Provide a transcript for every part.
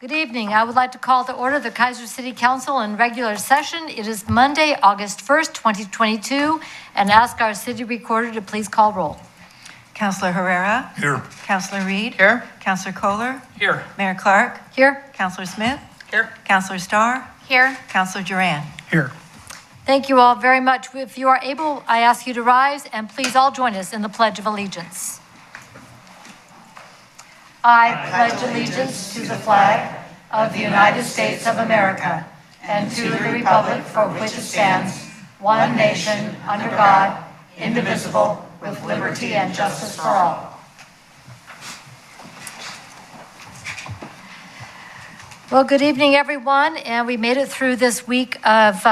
Good evening. I would like to call to order the Keizer City Council in regular session. It is Monday, August 1st, 2022, and ask our city recorder to please call roll. Councilor Herrera? Here. Councilor Reed? Here. Councilor Kohler? Here. Mayor Clark? Here. Councilor Smith? Here. Councilor Starr? Here. Councilor Duran? Here. Thank you all very much. If you are able, I ask you to rise and please all join us in the Pledge of Allegiance. I pledge allegiance to the flag of the United States of America and to the republic for which it stands, one nation, under God, indivisible, with liberty and justice for all. Well, good evening, everyone, and we made it through this week of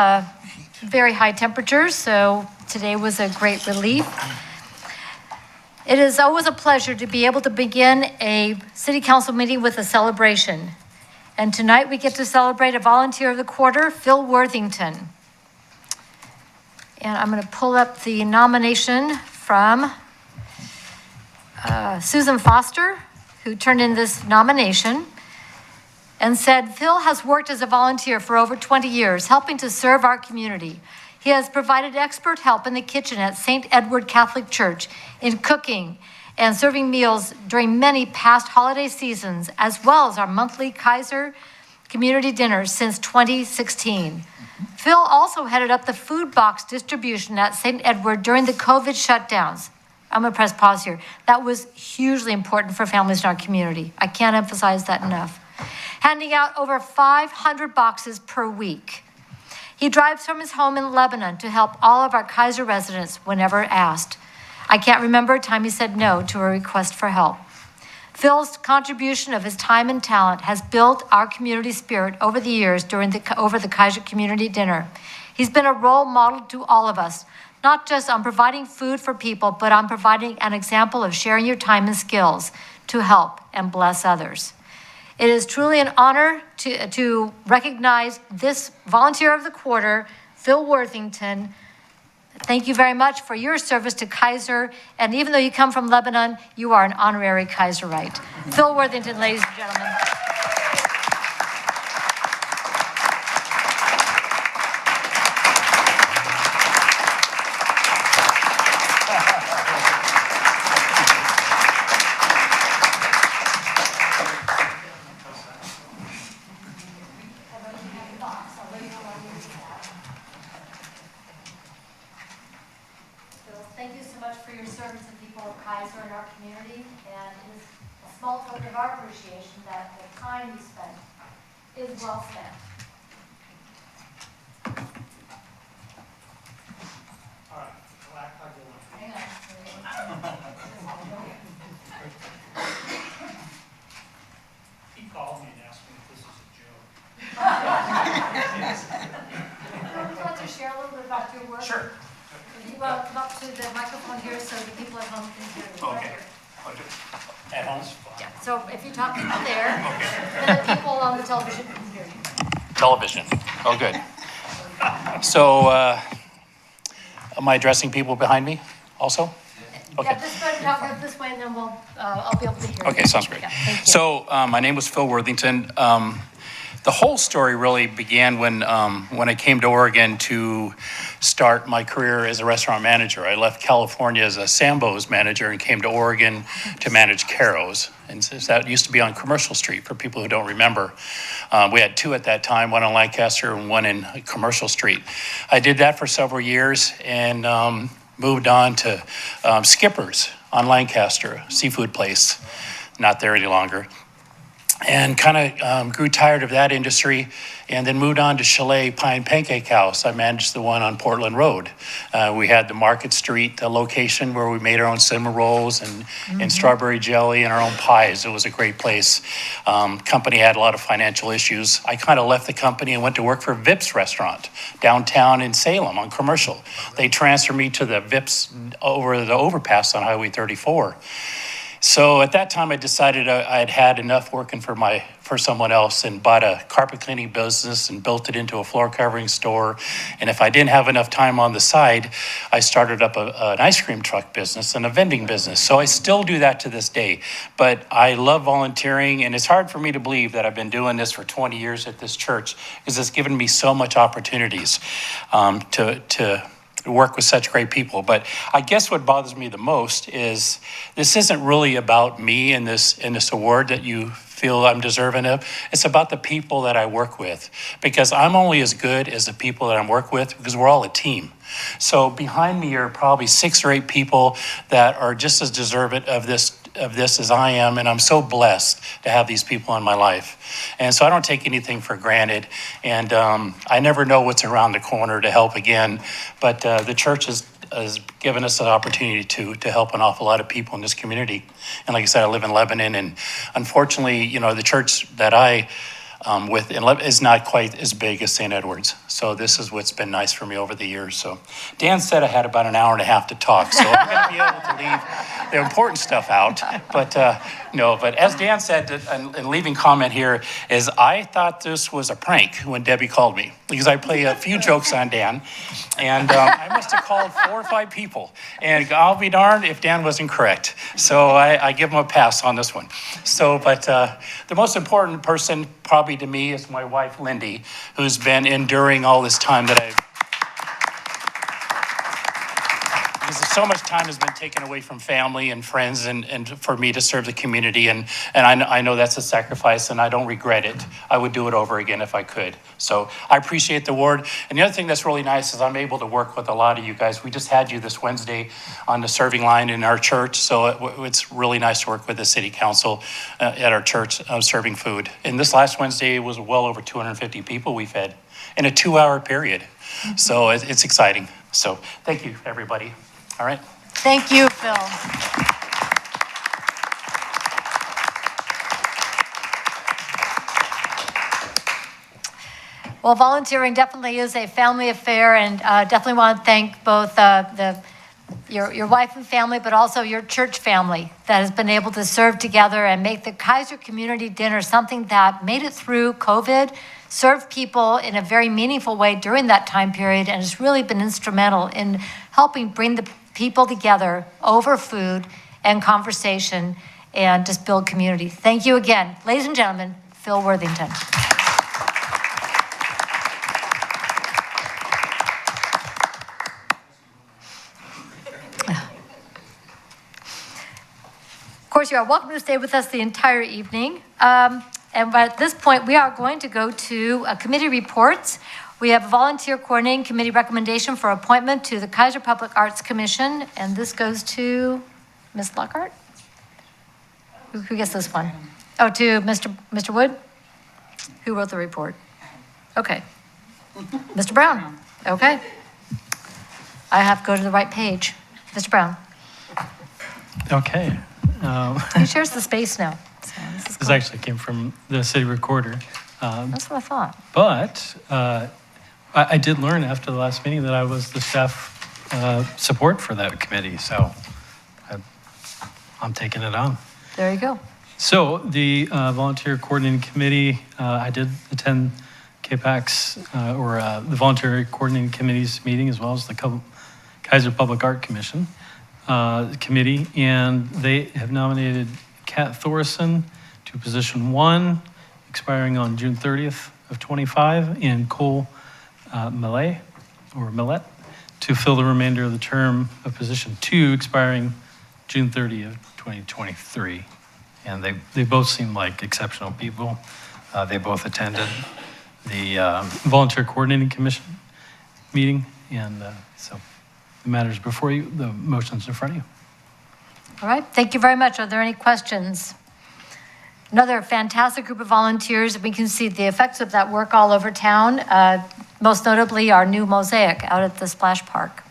very high temperatures, so today was a great relief. It is always a pleasure to be able to begin a city council meeting with a celebration. And tonight we get to celebrate a volunteer of the quarter, Phil Worthington. And I'm going to pull up the nomination from Susan Foster, who turned in this nomination and said, Phil has worked as a volunteer for over 20 years, helping to serve our community. He has provided expert help in the kitchen at St. Edward Catholic Church in cooking and serving meals during many past holiday seasons, as well as our monthly Keizer community dinners since 2016. Phil also headed up the food box distribution at St. Edward during the COVID shutdowns. I'm gonna press pause here. That was hugely important for families in our community. I can't emphasize that enough. Handing out over 500 boxes per week. He drives from his home in Lebanon to help all of our Keizer residents whenever asked. I can't remember a time he said no to a request for help. Phil's contribution of his time and talent has built our community spirit over the years over the Keizer Community Dinner. He's been a role model to all of us, not just on providing food for people, but on providing an example of sharing your time and skills to help and bless others. It is truly an honor to recognize this volunteer of the quarter, Phil Worthington. Thank you very much for your service to Keizer. And even though you come from Lebanon, you are an honorary Keizerite. Phil Worthington, ladies and gentlemen. Thank you so much for your service to people of Keizer and our community, and it is a small token of our appreciation that the time you spent is well spent. All right, we'll act like you want. Hang on. He called me and asked me if this is a joke. Would you like to share a little bit about your work? Sure. If you want to come up to the microphone here so the people at home can hear you. Okay. At home? Yeah, so if you talk people there, then the people on the television can hear you. Television. Oh, good. So, am I addressing people behind me also? Okay. Yeah, just go talk this way and then I'll be able to hear you. Okay, sounds great. Yeah, thank you. So, my name was Phil Worthington. The whole story really began when I came to Oregon to start my career as a restaurant manager. I left California as a Sambo's manager and came to Oregon to manage Caro's. And that used to be on Commercial Street for people who don't remember. We had two at that time, one on Lancaster and one in Commercial Street. I did that for several years and moved on to Skipper's on Lancaster, seafood place. Not there any longer. And kind of grew tired of that industry and then moved on to Chalet Pine Pancake House. I managed the one on Portland Road. We had the Market Street location where we made our own cinnamon rolls and strawberry jelly and our own pies. It was a great place. Company had a lot of financial issues. I kind of left the company and went to work for Vips Restaurant downtown in Salem on Commercial. They transferred me to the Vips over the overpass on Highway 34. So at that time, I decided I had had enough working for someone else and bought a carpet cleaning business and built it into a floor covering store. And if I didn't have enough time on the side, I started up an ice cream truck business and a vending business. So I still do that to this day. But I love volunteering, and it's hard for me to believe that I've been doing this for 20 years at this church because it's given me so much opportunities to work with such great people. But I guess what bothers me the most is this isn't really about me and this award that you feel I'm deserving of. It's about the people that I work with, because I'm only as good as the people that I'm work with, because we're all a team. So behind me are probably 6 or 8 people that are just as deserving of this as I am, and I'm so blessed to have these people in my life. And so I don't take anything for granted, and I never know what's around the corner to help again, but the church has given us an opportunity to help an awful lot of people in this community. And like I said, I live in Lebanon, and unfortunately, the church that I with in Lebanon is not quite as big as St. Edward's. So this is what's been nice for me over the years. So Dan said I had about an hour and a half to talk, so I'm going to be able to leave the important stuff out. But no, but as Dan said, and leaving comment here, is I thought this was a prank when Debbie called me, because I play a few jokes on Dan, and I must have called 4 or 5 people, and I'll be darned if Dan wasn't correct. So I give him a pass on this one. So, but the most important person probably to me is my wife, Lindy, who's been enduring all this time that I've, because so much time has been taken away from family and friends and for me to serve the community. And I know that's a sacrifice, and I don't regret it. I would do it over again if I could. So I appreciate the award. And the other thing that's really nice is I'm able to work with a lot of you guys. We just had you this Wednesday on the serving line in our church. So it's really nice to work with the city council at our church serving food. And this last Wednesday was well over 250 people we fed in a 2-hour period. So it's exciting. So thank you, everybody. All right. Thank you, Phil. Well, volunteering definitely is a family affair, and definitely want to thank both your wife and family, but also your church family that has been able to serve together and make the Keizer Community Dinner something that made it through COVID, served people in a very meaningful way during that time period, and has really been instrumental in helping bring the people together over food and conversation and just build community. Thank you again. Ladies and gentlemen, Phil Worthington. Of course, you are welcome to stay with us the entire evening. And at this point, we are going to go to committee reports. We have a volunteer coordinating committee recommendation for appointment to the Keizer Public Arts Commission, and this goes to Ms. Lockhart. Who gets this one? Oh, to Mr. Wood? Who wrote the report? Okay. Mr. Brown? Okay. I have to go to the right page. Mr. Brown? Okay. He shares the space now. So this This actually came from the city recorder. That's what I thought. But I did learn after the last meeting that I was the staff support for that committee, so I'm taking it on. There you go. So the volunteer coordinating committee, I did attend KPAC's the volunteer coordinating committee's meeting, as well as the Keizer Public Art Commission committee, and they have nominated Kat Thorson to position 1, expiring on June 30th of 25, and Cole Millet to fill the remainder of the term of position 2, expiring June 30th of 2023. And they both seem like exceptional people. They both attended the volunteer coordinating commission meeting, and so the matters before you, the motions in front of you. All right, thank you very much. Are there any questions? Another fantastic group of volunteers. We can see the effects of that work all over town, most notably our new mosaic out at the Splash Park.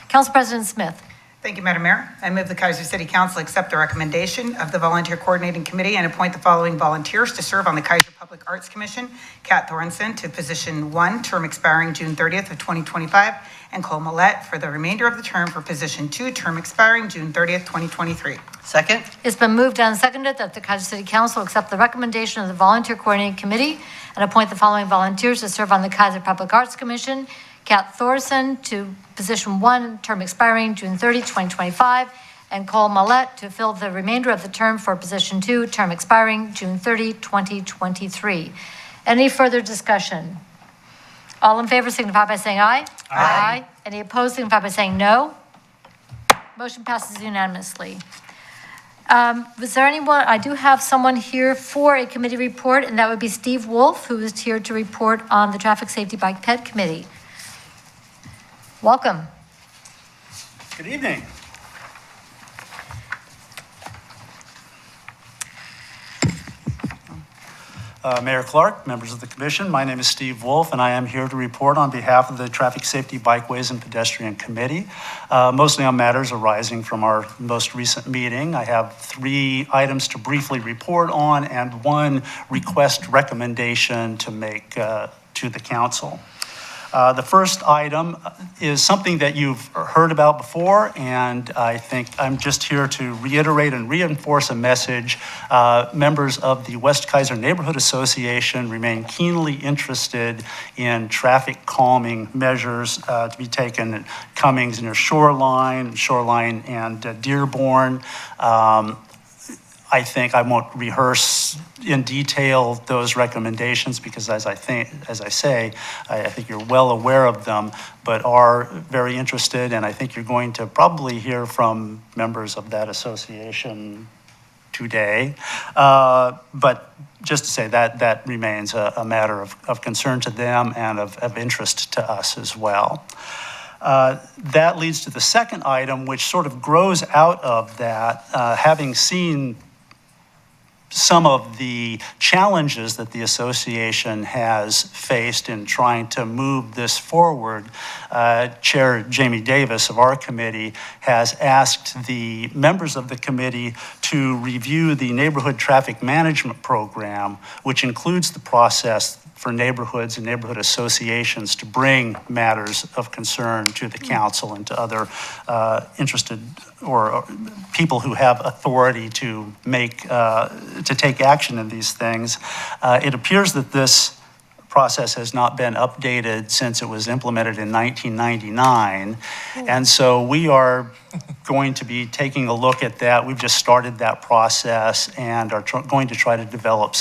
Council President Smith. Thank you, Madam Mayor. I move the Keizer City Council accept the recommendation of the Volunteer Coordinating Committee and appoint the following volunteers to serve on the Keizer Public Arts Commission: Kat Thorenson to position 1, term expiring June 30th of 2025, and Cole Millette for the remainder of the term for position 2, term expiring June 30th, 2023. Second. It's been moved and seconded that the Keizer City Council accept the recommendation of the Volunteer Coordinating Committee and appoint the following volunteers to serve on the Keizer Public Arts Commission: Kat Thorson to position 1, term expiring June 30, 2025, and Cole Millette to fill the remainder of the term for position 2, term expiring June 30, 2023. Any further discussion? All in favor signify by saying aye. Aye. Any opposed signify by saying no. Motion passes unanimously. Was there anyone, I do have someone here for a committee report, and that would be Steve Wolf, who is here to report on the Traffic Safety Bike Ped Committee. Welcome. Good evening. Mayor Clark, members of the commission, my name is Steve Wolf, and I am here to report on behalf of the Traffic Safety, Bikeways, and Pedestrian Committee, mostly on matters arising from our most recent meeting. I have 3 items to briefly report on and 1 request recommendation to make to the council. The first item is something that you've heard about before, and I think I'm just here to reiterate and reinforce a message. Members of the West Keizer Neighborhood Association remain keenly interested in traffic calming measures to be taken at Cummings near Shoreline and Dearborn. I think I won't rehearse in detail those recommendations because, as I say, I think you're well aware of them, but are very interested, and I think you're going to probably hear from members of that association today. But just to say that remains a matter of concern to them and of interest to us as well. That leads to the second item, which sort of grows out of that, having seen some of the challenges that the association has faced in trying to move this forward. Chair Jamie Davis of our committee has asked the members of the committee to review the neighborhood traffic management program, which includes the process for neighborhoods and neighborhood associations to bring matters of concern to the council and to other interested or people who have authority to take action in these things. It appears that this process has not been updated since it was implemented in 1999. And so we are going to be taking a look at that. We've just started that process and are going to try to develop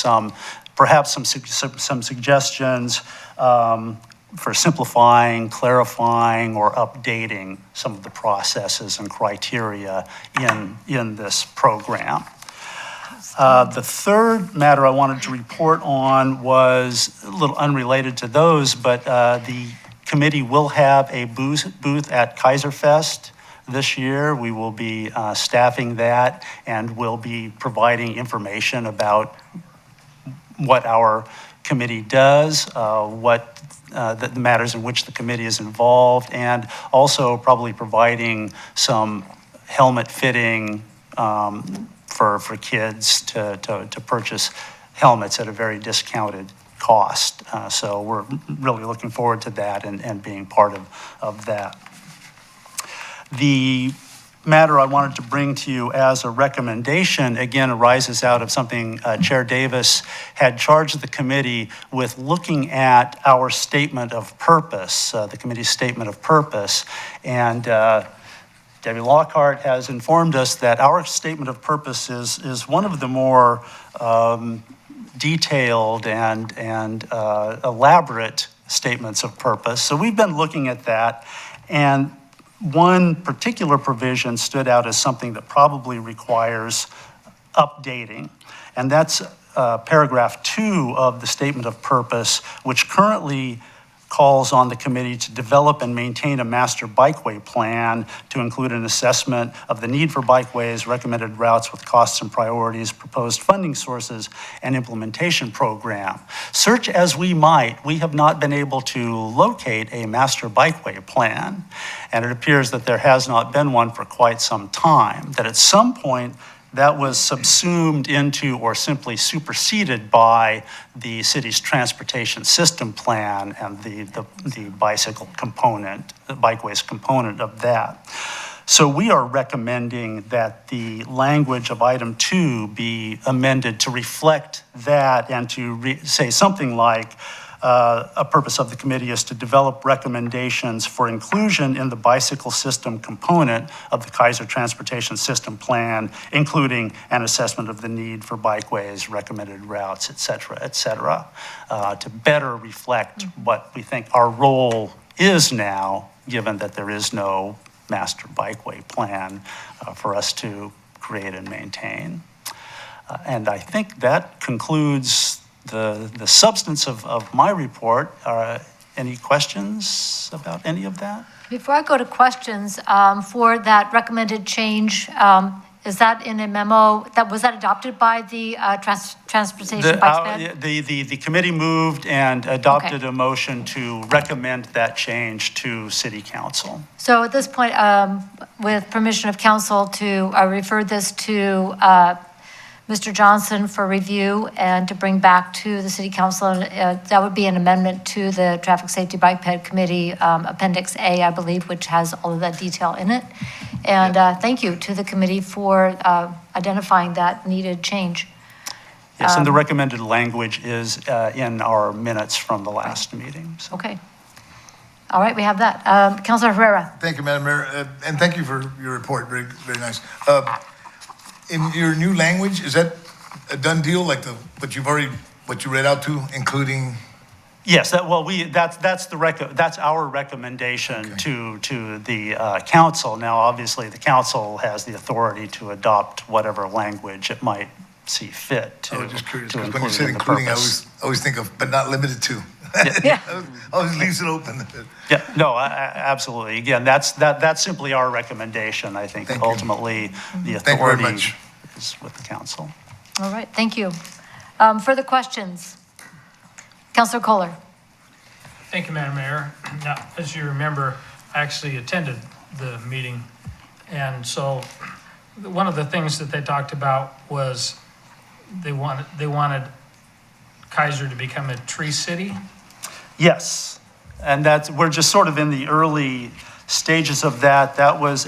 perhaps some suggestions for simplifying, clarifying, or updating some of the processes and criteria in this program. The third matter I wanted to report on was a little unrelated to those, but the committee will have a booth at Keizer Fest this year. We will be staffing that and will be providing information about what our committee does, the matters in which the committee is involved, and also probably providing some helmet fitting for kids to purchase helmets at a very discounted cost. So we're really looking forward to that and being part of that. The matter I wanted to bring to you as a recommendation, again, arises out of something Chair Davis had charged the committee with looking at our statement of purpose, the committee's statement of purpose. And Debbie Lockhart has informed us that our statement of purpose is one of the more detailed and elaborate statements of purpose. So we've been looking at that, and one particular provision stood out as something that probably requires updating, and that's paragraph 2 of the statement of purpose, which currently calls on the committee to develop and maintain a master bikeway plan to include an assessment of the need for bikeways, recommended routes with costs and priorities, proposed funding sources, and implementation program. Search as we might, we have not been able to locate a master bikeway plan, and it appears that there has not been one for quite some time, that at some point that was subsumed into or simply superseded by the city's transportation system plan and the bicycle component, the bikeways component of that. So we are recommending that the language of item 2 be amended to reflect that and to say something like, a purpose of the committee is to develop recommendations for inclusion in the bicycle system component of the Keizer Transportation System Plan, including an assessment of the need for bikeways, recommended routes, et cetera, to better reflect what we think our role is now, given that there is no master bikeway plan for us to create and maintain. And I think that concludes the substance of my report. Any questions about any of that? Before I go to questions, for that recommended change, is that in a memo, was that adopted by the Transportation Bike Bed? The committee moved and adopted a motion to recommend that change to City Council. So at this point, with permission of council to refer this to Mr. Johnson for review and to bring back to the City Council, that would be an amendment to the Traffic Safety Bike Ped Committee Appendix A, I believe, which has all of that detail in it. And thank you to the committee for identifying that needed change. Yes, and the recommended language is in our minutes from the last meeting. So. Okay. All right, we have that. Councilor Herrera. Thank you, Madam Mayor, and thank you for your report. Very, very nice. In your new language, is that a done deal, like what you read out to, including? Yes, that's our recommendation to the council. Now, obviously, the council has the authority to adopt whatever language it might see fit to. I was just curious, to because when you said in the including, I purpose. always think of, but not limited to. Yeah. Always leaves it open. Yeah, no, absolutely. Again, that's simply our recommendation. I think Thank you. ultimately the Thank you very authority much. is with the council. All right, thank you. Further questions? Councilor Kohler. Thank you, Madam Mayor. Now, as you remember, I actually attended the meeting. And so one of the things that they talked about was they wanted Keizer to become a tree city. Yes, and we're just sort of in the early stages of that. That was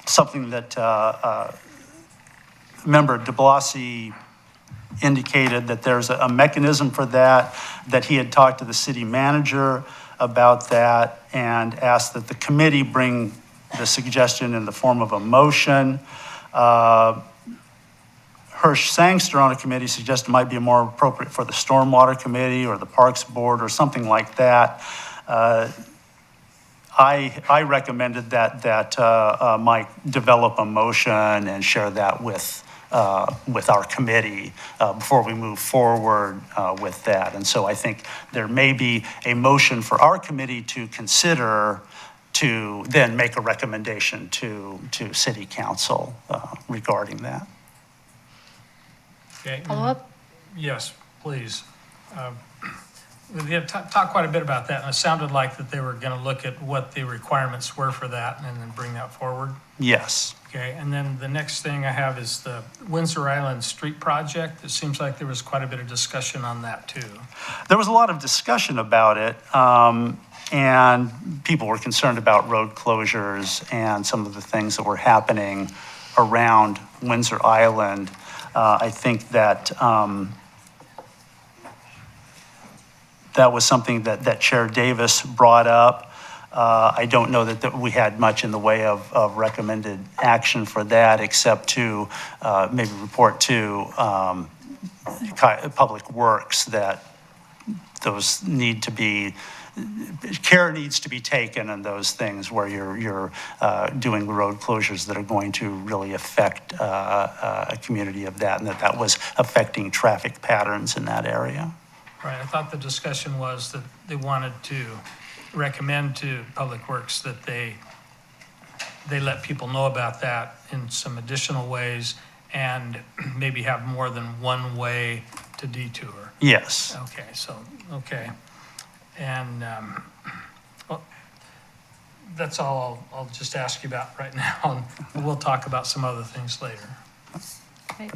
something that Member de Blasi indicated that there's a mechanism for that he had talked to the city manager about that and asked that the committee bring the suggestion in the form of a motion. Hirsch Sangster on a committee suggested it might be more appropriate for the Stormwater Committee or the Parks Board or something like that. I recommended that Mike develop a motion and share that with our committee before we move forward with that. And so I think there may be a motion for our committee to consider to then make a recommendation to City Council regarding that. Okay. Follow up? Yes, please. We had talked quite a bit about that, and it sounded like that they were going to look at what the requirements were for that and then bring that forward. Yes. Okay, and then the next thing I have is the Windsor Island Street Project. It seems like there was quite a bit of discussion on that too. There was a lot of discussion about it, and people were concerned about road closures and some of the things that were happening around Windsor Island. I think that that was something that Chair Davis brought up. I don't know that we had much in the way of recommended action for that, except to maybe report to Public Works that those need to be, care needs to be taken in those things where you're doing road closures that are going to really affect a community of that, and that was affecting traffic patterns in that area. Right, I thought the discussion was that they wanted to recommend to Public Works that they let people know about that in some additional ways and maybe have more than one way to detour. Yes. Okay, so, okay. And, well, that's all I'll just ask you about right now, and we'll talk about some other things later. Great.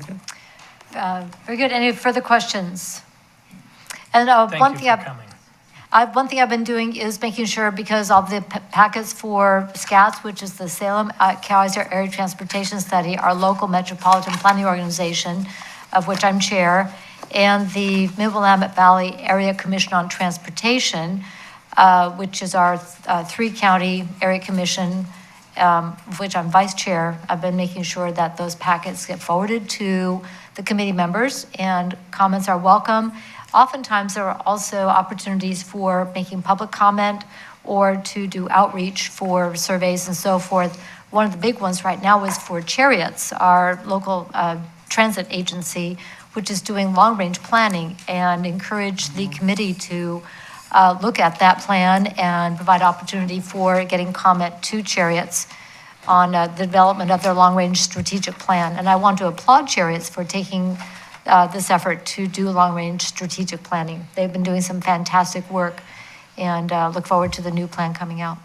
Very good. Any further questions? And Thank one you thing for coming. one thing I've been doing is making sure, because of the packets for SCATS, which is the Salem Keizer Area Transportation Study, our local metropolitan planning organization, of which I'm chair, and the Mid-Willamette Valley Area Commission on Transportation, which is our three-county area commission, of which I'm vice chair. I've been making sure that those packets get forwarded to the committee members, and comments are welcome. Oftentimes, there are also opportunities for making public comment or to do outreach for surveys and so forth. One of the big ones right now is for Chariots, our local transit agency, which is doing long-range planning, and encourage the committee to look at that plan and provide opportunity for getting comment to Chariots on the development of their long-range strategic plan. And I want to applaud Chariots for taking this effort to do long-range strategic planning. They've been doing some fantastic work, and look forward to the new plan coming out.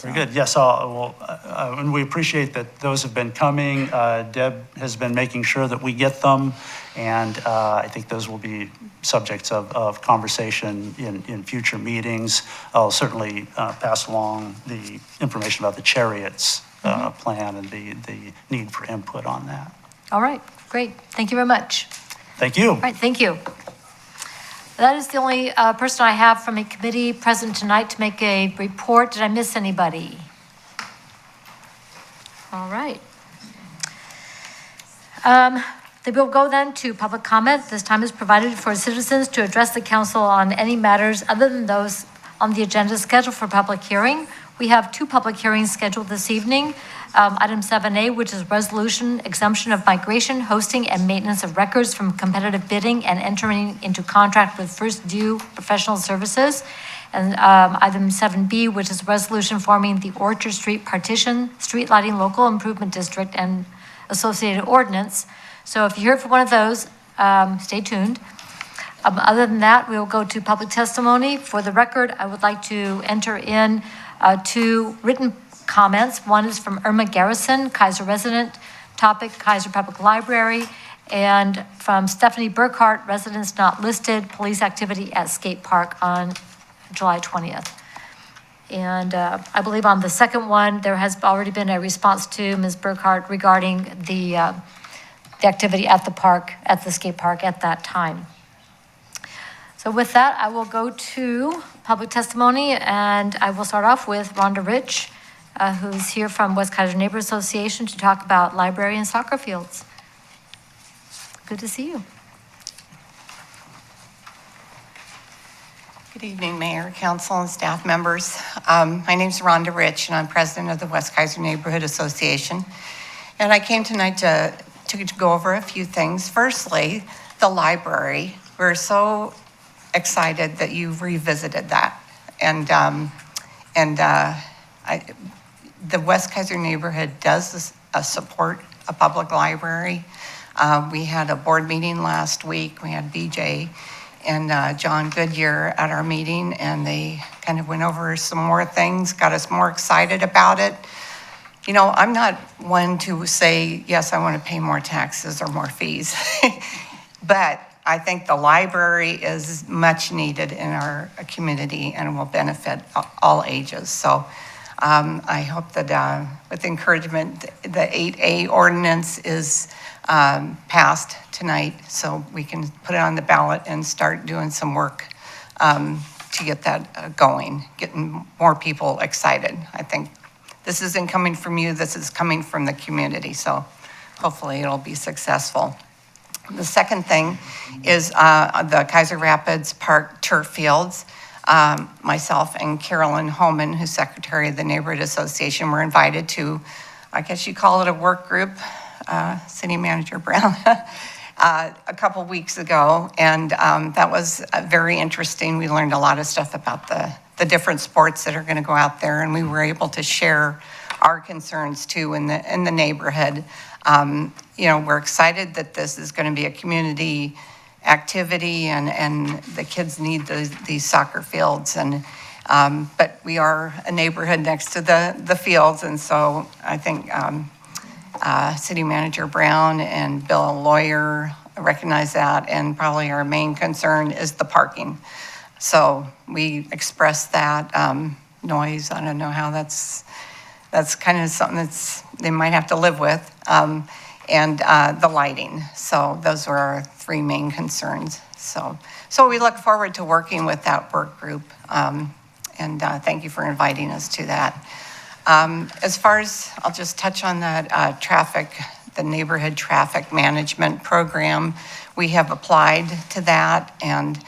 Very good. Yes, and we appreciate that those have been coming. Deb has been making sure that we get them, and I think those will be subjects of conversation in future meetings. I'll certainly pass along the information about the Chariots plan and the need for input on that. All right, great. Thank you very much. Thank you. All right, thank you. That is the only person I have from a committee present tonight to make a report. Did I miss anybody? All right. They will go then to public comment. This time is provided for citizens to address the council on any matters other than those on the agenda scheduled for public hearing. We have two public hearings scheduled this evening. Item 7A, which is resolution exemption of migration, hosting, and maintenance of records from competitive bidding and entering into contract with First Due Professional Services. And item 7B, which is resolution forming the Orchard Street Partition Street Lighting Local Improvement District and associated ordinance. So if you're here for one of those, stay tuned. Other than that, we will go to public testimony. For the record, I would like to enter in two written comments. One is from Irma Garrison, Keizer resident, topic Keizer Public Library, and from Stephanie Burkhart, residents not listed, police activity at Skate Park on July 20th. And I believe on the second one, there has already been a response to Ms. Burkhart regarding the activity at the park, at the skate park at that time. So with that, I will go to public testimony, and I will start off with Rhonda Rich, who's here from West Keizer Neighborhood Association to talk about library and soccer fields. Good to see you. Good evening, Mayor, Council, and staff members. My name's Rhonda Rich, and I'm president of the West Keizer Neighborhood Association. And I came tonight to go over a few things. Firstly, the library. We're so excited that you've revisited that. And the West Keizer neighborhood does support a public library. We had a board meeting last week. We had BJ and John Goodyear at our meeting, and they kind of went over some more things, got us more excited about it. You know, I'm not one to say, yes, I want to pay more taxes or more fees, but I think the library is much needed in our community and will benefit all ages. So I hope that with encouragement, the 8A ordinance is passed tonight so we can put it on the ballot and start doing some work to get that going, getting more people excited. I think this isn't coming from you, this is coming from the community, so hopefully it'll be successful. The second thing is the Keizer Rapids Park turf fields. Myself and Carolyn Holman, who's secretary of the Neighborhood Association, were invited to, I guess you call it a work group, City Manager Brown, a couple weeks ago, and that was very interesting. We learned a lot of stuff about the different sports that are going to go out there, and we were able to share our concerns too in the neighborhood. We're excited that this is going to be a community activity, and the kids need these soccer fields, but we are a neighborhood next to the fields, and so I think City Manager Brown and Bill Lawyer recognize that, and probably our main concern is the parking. So we expressed that noise. I don't know how that's kind of something they might have to live with, and the lighting. So those were our three main concerns. So we look forward to working with that work group, and thank you for inviting us to that. As far as, I'll just touch on that the neighborhood traffic management program. We have applied to that, and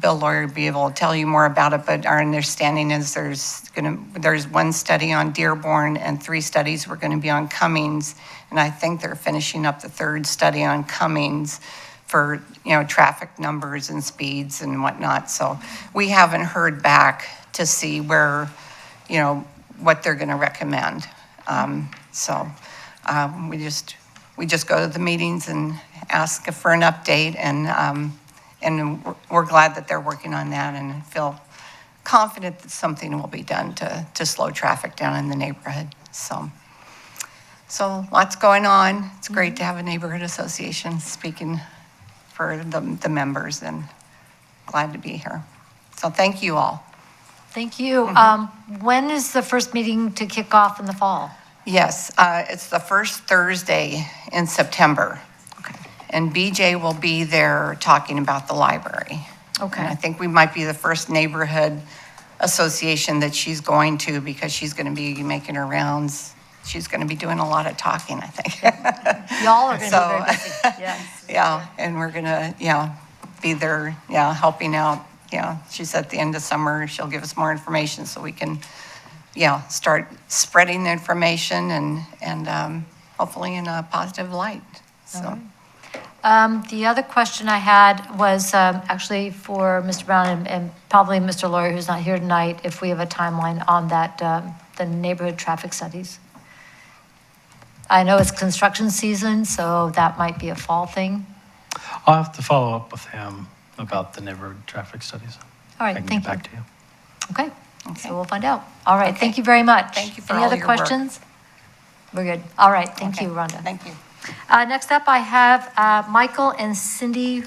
Bill Lawyer will be able to tell you more about it, but our understanding is there's one study on Dearborn and 3 studies were going to be on Cummings, and I think they're finishing up the 3rd study on Cummings for, traffic numbers and speeds and whatnot. So we haven't heard back to see where, what they're going to recommend. We just go to the meetings and ask for an update, and we're glad that they're working on that, and feel confident that something will be done to slow traffic down in the neighborhood. So lots going on. It's great to have a neighborhood association speaking for the members, and glad to be here. So thank you all. Thank you. When is the first meeting to kick off in the fall? Yes, it's the first Thursday in September. Okay. And BJ will be there talking about the library. Okay. And I think we might be the first neighborhood association that she's going to, because she's going to be making her rounds. She's going to be doing a lot of talking, I think. Y'all are going to be very busy. Yes. Yeah, and we're going to, be there, helping out. She said at the end of summer, she'll give us more information so we can, start spreading the information and hopefully in a positive light. So. The other question I had was actually for Mr. Brown and probably Mr. Lawyer, who's not here tonight, if we have a timeline on that, the neighborhood traffic studies. I know it's construction season, so that might be a fall thing. I'll have to follow up with him about the neighborhood traffic studies. All right, I can thank get you. back to you. Okay, Okay. so we'll find out. All right, Okay. thank you very much. Thank you for Any all other your work. questions? We're good. All right, thank Okay. you, Rhonda. Thank you. Next up, I have Michael and Cindy,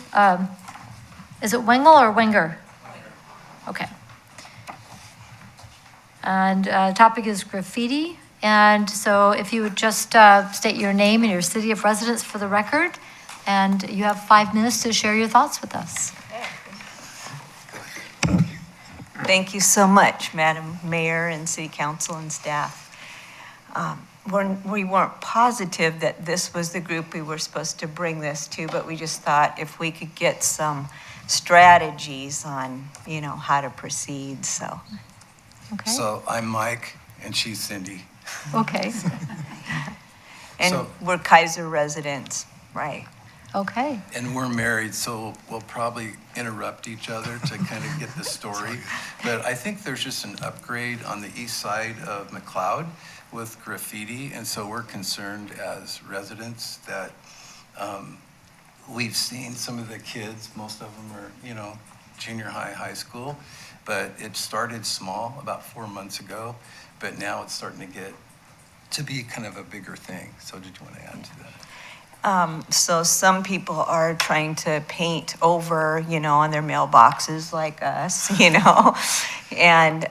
is it Wengel or Wenger? Okay. And topic is graffiti. And so if you would just state your name and your city of residence for the record, and you have 5 minutes to share your thoughts with us. Thank you so much, Madam Mayor and City Council and staff. We weren't positive that this was the group we were supposed to bring this to, but we just thought if we could get some strategies on, how to proceed, so. Okay, So I'm Mike and she's Cindy. okay, And So- we're Keizer residents, right? okay. And we're married, so we'll probably interrupt each other to kind of get the story. But I think there's just an upgrade on the east side of McLeod with graffiti. And so we're concerned as residents that we've seen some of the kids, most of them are, junior high, high school. But it started small about 4 months ago, but now it's starting to get to be kind of a bigger thing. So did you want to add to that? So some people are trying to paint over, on their mailboxes like us, and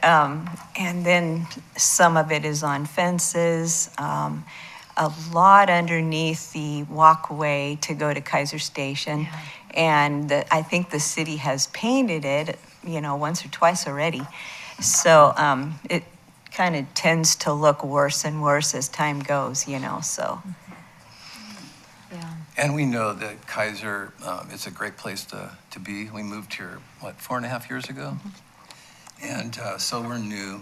then some of it is on fences, a lot underneath the walkway to go to Keizer Station. And I think the city has painted it, once or twice already. So it kind of tends to look worse and worse as time goes, so. Yeah. And we know that Keizer, it's a great place to be. We moved here, 4.5 years ago? And so we're new,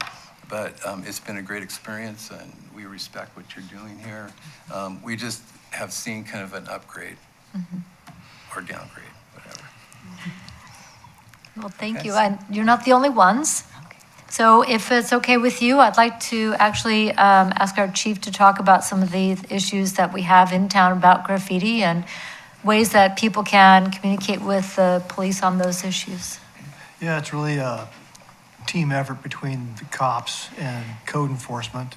but it's been a great experience and we respect what you're doing here. We just have seen kind of an upgrade or downgrade, whatever. Well, thank you. And you're not the only ones. So if it's okay with you, I'd like to actually ask our chief to talk about some of the issues that we have in town about graffiti and ways that people can communicate with the police on those issues. Yeah, it's really a team effort between the cops and code enforcement.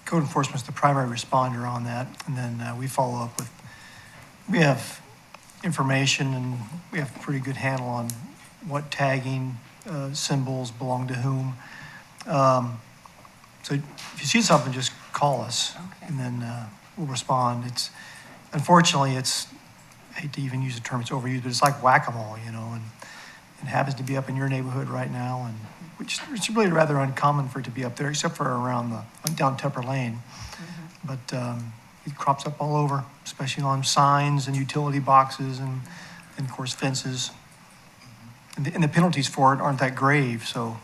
Code enforcement's the primary responder on that, and then we follow up with, we have information and we have a pretty good handle on what tagging symbols belong to whom. So if you see something, just call us, and then we'll respond. Unfortunately, I hate to even use the term, it's overused, but it's like whack-a-mole, and it happens to be up in your neighborhood right now, and which it's really rather uncommon for it to be up there, except for around down Tepper Lane. But it crops up all over, especially on signs and utility boxes and of course fences. And the penalties for it aren't that grave, so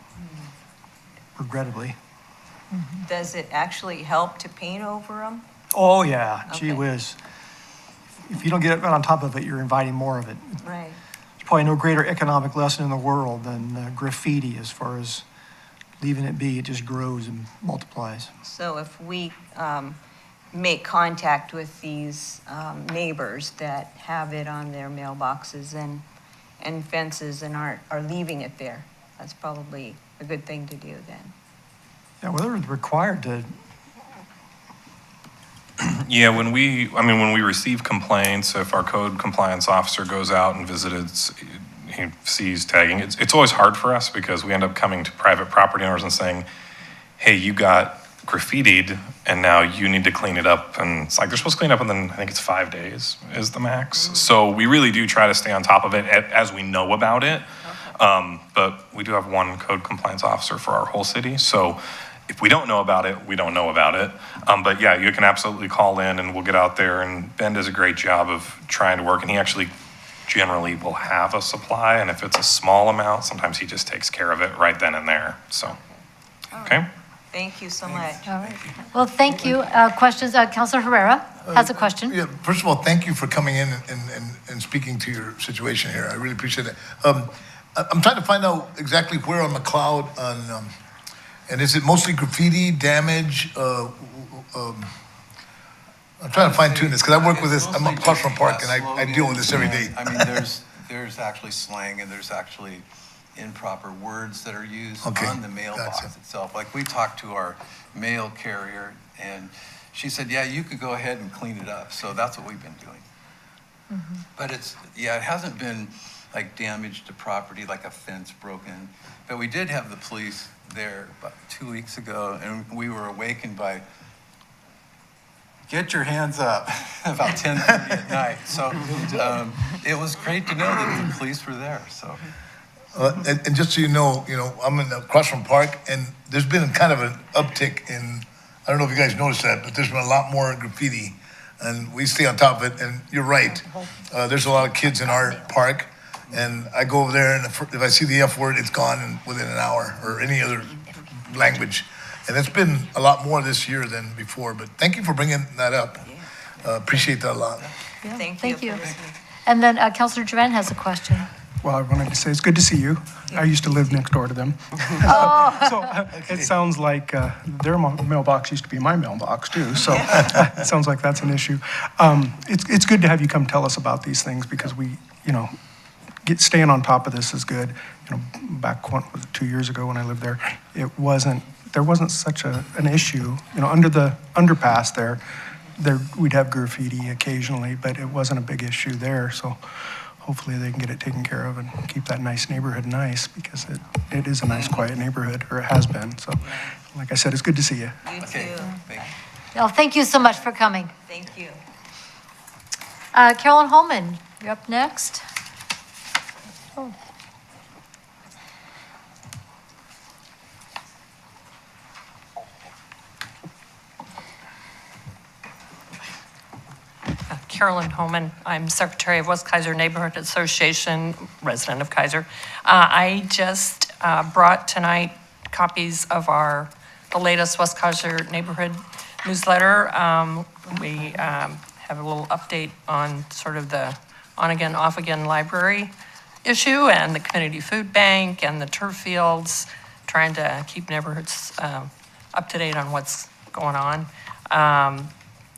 regrettably. Does it actually help to paint over them? Oh, yeah, gee Okay. whiz. If you don't get right on top of it, you're inviting more of it. Right. There's probably no greater economic lesson in the world than graffiti as far as leaving it be. It just grows and multiplies. So if we make contact with these neighbors that have it on their mailboxes and fences and are leaving it there, that's probably a good thing to do then. Yeah, whether it's required to, Yeah, when we receive complaints, if our code compliance officer goes out and visits, he sees tagging, it's always hard for us because we end up coming to private property owners and saying, hey, you got graffitied and now you need to clean it up. And it's like, they're supposed to clean up within, I think it's 5 days is the max. So we really do try to stay on top of it as we know about it. But we do have one code compliance officer for our whole city. So if we don't know about it, we don't know about it. But yeah, you can absolutely call in and we'll get out there, and Ben does a great job of trying to work, and he actually generally will have a supply, and if it's a small amount, sometimes he just takes care of it right then and there, so. Okay? Thank you so much. All right. Well, thank you. Questions? Councilor Herrera has a question. Yeah, first of all, thank you for coming in and speaking to your situation here. I really appreciate it. I'm trying to find out exactly where on McLeod and is it mostly graffiti, damage? I'm trying to fine tune this because I work with this, I'm across from Park and I deal with this every day. I mean, there's actually slang and there's actually improper words that are used Okay, on the mailbox gotcha. itself. Like we talked to our mail carrier and she said, yeah, you could go ahead and clean it up. So that's what we've been doing. But it hasn't been like damage to property, like a fence broken. But we did have the police there about 2 weeks ago, and we were awakened by, get your hands up, about 10:30 at night. So it was great to know that the police were there, so. And just so you know, I'm across from Park and there's been kind of an uptick in, I don't know if you guys noticed that, but there's been a lot more graffiti and we stay on top of it. And you're right, there's a lot of kids in our park. And I go over there and if I see the F word, it's gone within an hour or any other language. And it's been a lot more this year than before, but thank you for bringing that up. Appreciate that a lot. Yeah, Thank you. And then Councilor Duran has a question. Well, I wanted to say it's good to see you. I used to live next door to them. So it sounds like their mailbox used to be my mailbox too. So it sounds like that's an issue. It's good to have you come tell us about these things because we, staying on top of this is good. Back 2 years ago when I lived there, there wasn't such an issue. Under the underpass there we'd have graffiti occasionally, but it wasn't a big issue there. So hopefully they can get it taken care of and keep that nice neighborhood nice because it is a nice, quiet neighborhood, or it has been. So like I said, it's good to see you. You too. Thank you. Well, thank you so much for coming. Thank you. Carolyn Holman, you're up next. Oh. Carolyn Homan. I'm Secretary of West Keizer Neighborhood Association, resident of Keizer. I just brought tonight copies of the latest West Keizer Neighborhood newsletter. We have have a little update on sort of the on-again, off-again library issue and the community food bank and the turf fields, trying to keep neighborhoods up to date on what's going on.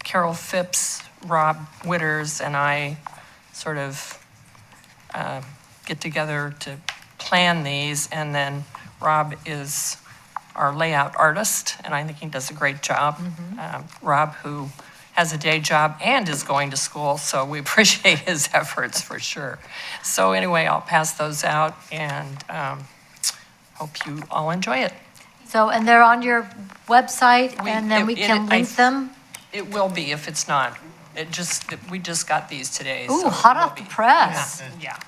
Carol Phipps, Rob Witters, and I sort of get together to plan these, and then Rob is our layout artist, and I think he does a great job. Rob, who has a day job and is going to school, so we appreciate his efforts for sure. So anyway, I'll pass those out, and hope you all enjoy it. So, and they're on your website, and then we can link them? It will be if it's not. We just got these today. Ooh, so it hot will off the be. press. Yeah,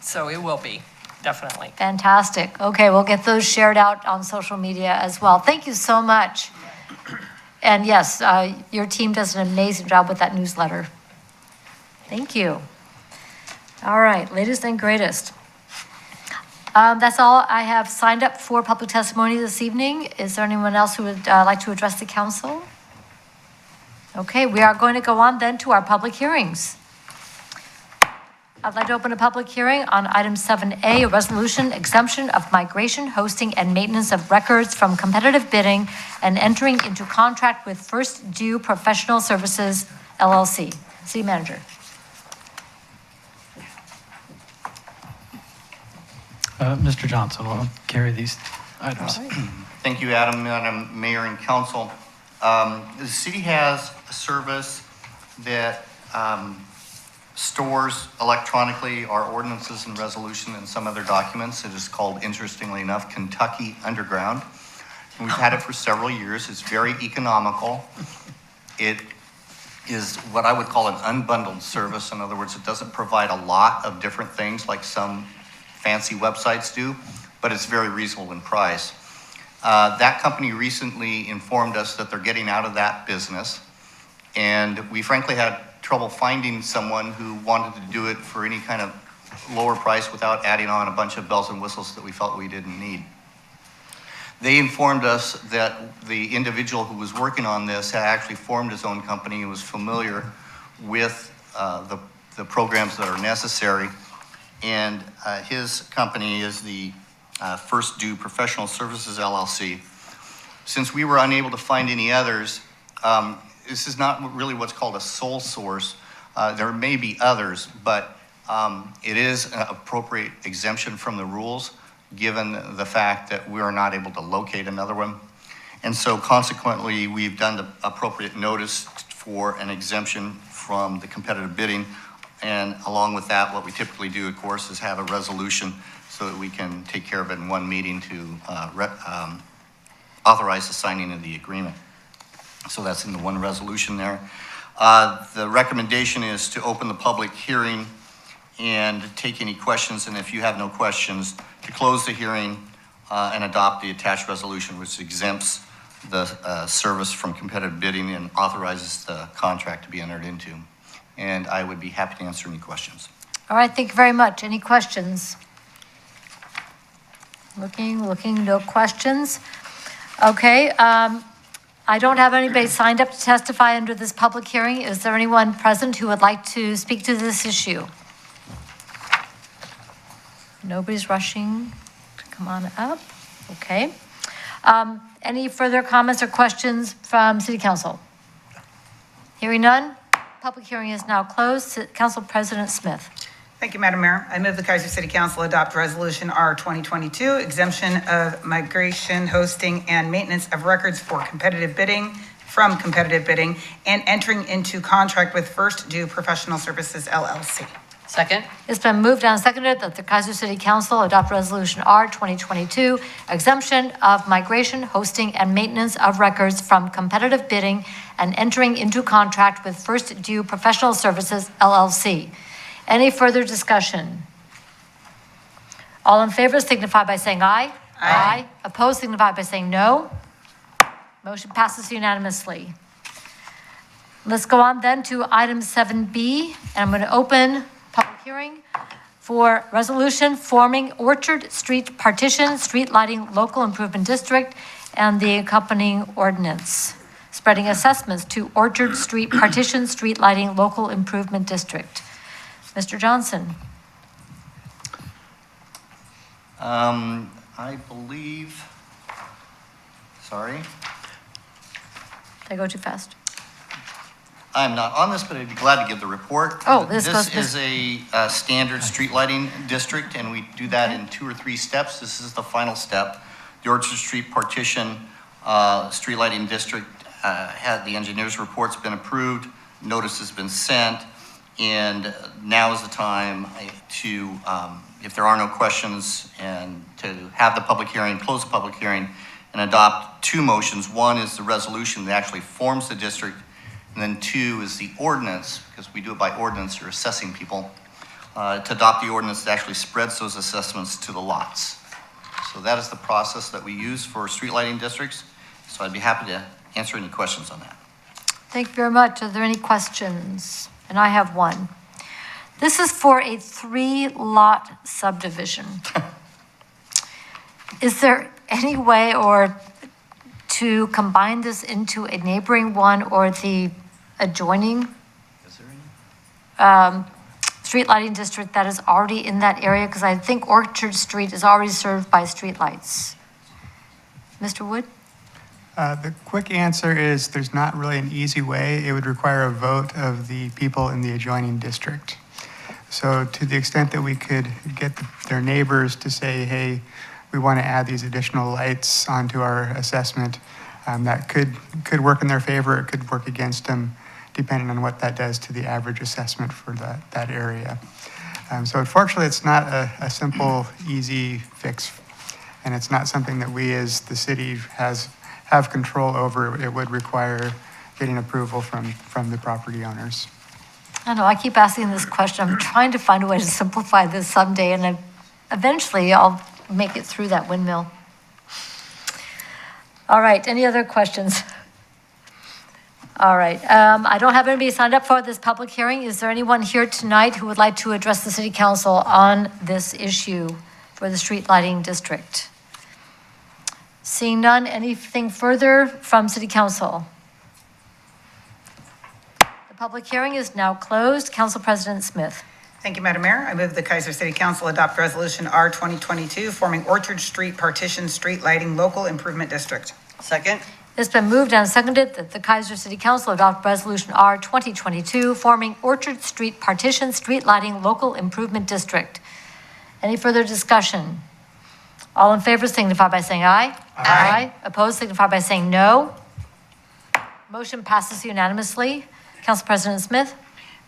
so it will be, definitely. Fantastic. Okay, we'll get those shared out on social media as well. Thank you so much. And yes, your team does an amazing job with that newsletter. Thank you. All right, latest and greatest. That's all I have signed up for public testimony this evening. Is there anyone else who would like to address the council? Okay, we are going to go on then to our public hearings. I'd like to open a public hearing on item 7A, a resolution exemption of migration, hosting, and maintenance of records from competitive bidding and entering into contract with First Due Professional Services, LLC. City Manager. Mr. Johnson will carry these items. Thank you, Adam, Madam Mayor, and Council. The city has a service that stores electronically our ordinances and resolution and some other documents. It is called, interestingly enough, Kentucky Underground. And we've had it for several years. It's very economical. It is what I would call an unbundled service. In other words, it doesn't provide a lot of different things like some fancy websites do, but it's very reasonable in price. That company recently informed us that they're getting out of that business, and we frankly had trouble finding someone who wanted to do it for any kind of lower price without adding on a bunch of bells and whistles that we felt we didn't need. They informed us that the individual who was working on this had actually formed his own company and was familiar with the programs that are necessary, and his company is the First Due Professional Services, LLC. Since we were unable to find any others, this is not really what's called a sole source. There may be others, but it is an appropriate exemption from the rules, given the fact that we are not able to locate another one. And so consequently, we've done the appropriate notice for an exemption from the competitive bidding. And along with that, what we typically do, of course, is have a resolution so that we can take care of it in one meeting to authorize the signing of the agreement. So that's in the one resolution there. The recommendation is to open the public hearing and take any questions, and if you have no questions, to close the hearing and adopt the attached resolution, which exempts the service from competitive bidding and authorizes the contract to be entered into. And I would be happy to answer any questions. All right, thank you very much. Any questions? Looking, no questions. Okay, I don't have anybody signed up to testify under this public hearing. Is there anyone present who would like to speak to this issue? Nobody's rushing to come on up. Okay. Any further comments or questions from City Council? Hearing none, public hearing is now closed. Council President Smith. Thank you, Madam Mayor. I move the Keizer City Council adopt Resolution R 2022, exemption of migration, hosting, and maintenance of records for competitive bidding, from competitive bidding, and entering into contract with First Due Professional Services, LLC. Second. It's been moved and seconded that the Keizer City Council adopt Resolution R 2022, exemption of migration, hosting, and maintenance of records from competitive bidding and entering into contract with First Due Professional Services, LLC. Any further discussion? All in favor signify by saying aye. Aye. Opposed signify by saying no. Motion passes unanimously. Let's go on then to item 7B, and I'm going to open public hearing for resolution forming Orchard Street Partition Street Lighting Local Improvement District and the accompanying ordinance. spreading assessments to Orchard Street Partition Street Lighting Local Improvement District. Mr. Johnson. I believe, sorry, Did I go too fast? I'm not on this, but I'd be glad to give the report. Oh, this is a standard street lighting district, and we do that in 2 or 3 steps. This is the final step. The Orchard Street Partition Street Lighting District had the engineer's report's been approved, notice has been sent, and now is the time to, if there are no questions, and to have the public hearing, close the public hearing, and adopt 2 motions. One is the resolution that actually forms the district, and then 2 is the ordinance, because we do it by ordinance, you're assessing people, to adopt the ordinance that actually spreads those assessments to the lots. So that is the process that we use for street lighting districts. So I'd be happy to answer any questions on that. Thank you very much. Are there any questions? And I have one. This is for a 3-lot subdivision. Is there any way to combine this into a neighboring one or the adjoining street lighting district that is already in that area? Because I think Orchard Street is already served by street lights. Mr. Wood? The quick answer is there's not really an easy way. It would require a vote of the people in the adjoining district. So to the extent that we could get their neighbors to say, hey, we want to add these additional lights onto our assessment, that could work in their favor. It could work against them, depending on what that does to the average assessment for that area. So unfortunately, it's not a simple, easy fix, and it's not something that we as the city have control over. It would require getting approval from the property owners. I know, I keep asking this question. I'm trying to find a way to simplify this someday, and eventually I'll make it through that windmill. All right, any other questions? All right, I don't have anybody signed up for this public hearing. Is there anyone here tonight who would like to address the City Council on this issue for the street lighting district? Seeing none, anything further from City Council? The public hearing is now closed. Council President Smith. Thank you, Madam Mayor. I move the Keizer City Council adopt Resolution R 2022, forming Orchard Street Partition Street Lighting Local Improvement District. Second. It's been moved and seconded that the Keizer City Council adopt Resolution R 2022, forming Orchard Street Partition Street Lighting Local Improvement District. Any further discussion? All in favor signify by saying aye. Aye. Opposed signify by saying no. Motion passes unanimously. Council President Smith.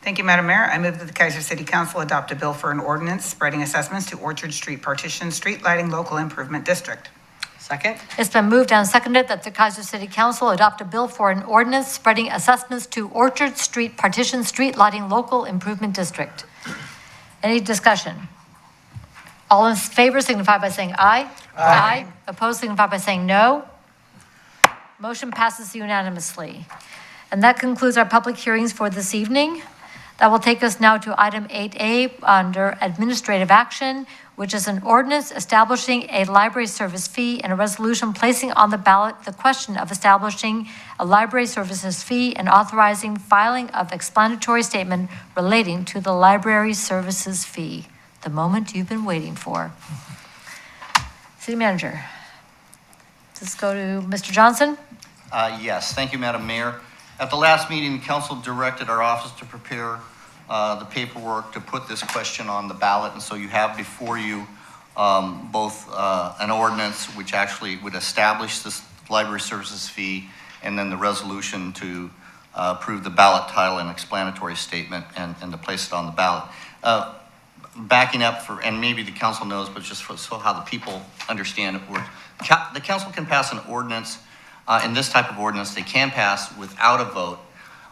Thank you, Madam Mayor. I move that the Keizer City Council adopt a bill for an ordinance spreading assessments to Orchard Street Partition Street Lighting Local Improvement District. Second. It's been moved and seconded that the Keizer City Council adopt a bill for an ordinance spreading assessments to Orchard Street Partition Street Lighting Local Improvement District. Any discussion? All in favor signify by saying aye. Aye. Opposed signify by saying no. Motion passes unanimously. And that concludes our public hearings for this evening. That will take us now to item 8A under administrative action, which is an ordinance establishing a library service fee and a resolution placing on the ballot the question of establishing a library services fee and authorizing filing of explanatory statement relating to the library services fee. The moment you've been waiting for. City Manager. Does this go to Mr. Johnson? Yes, thank you, Madam Mayor. At the last meeting, the council directed our office to prepare the paperwork to put this question on the ballot, and so you have before you both an ordinance which actually would establish this library services fee, and then the resolution to approve the ballot title and explanatory statement and to place it on the ballot. Backing up for, and maybe the council knows, but just so how the people understand it, the council can pass an ordinance. In this type of ordinance, they can pass without a vote.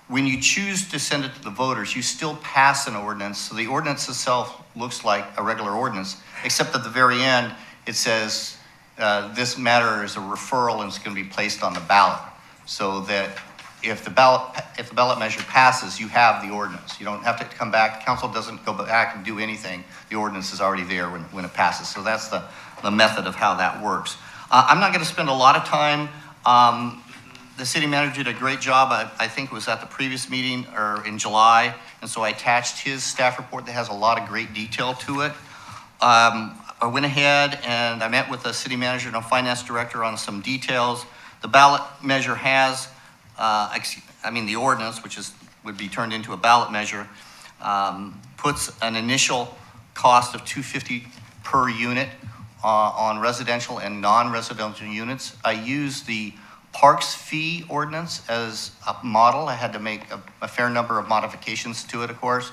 When you choose to send it to the voters, you still pass an ordinance. So the ordinance itself looks like a regular ordinance, except at the very end, it says this matter is a referral and it's going to be placed on the ballot. So that if the ballot measure passes, you have the ordinance. You don't have to come back. Council doesn't go back and do anything. The ordinance is already there when it passes. So that's the method of how that works. I'm not going to spend a lot of time The city manager did a great job. I think it was at the previous meeting or in July. And so I attached his staff report that has a lot of great detail to it. I went ahead and I met with the city manager and a finance director on some details. The ballot measure has, the ordinance, which would be turned into a ballot measure, puts an initial cost of $250 per unit on residential and non-residential units. I used the parks fee ordinance as a model. I had to make a fair number of modifications to it, of course.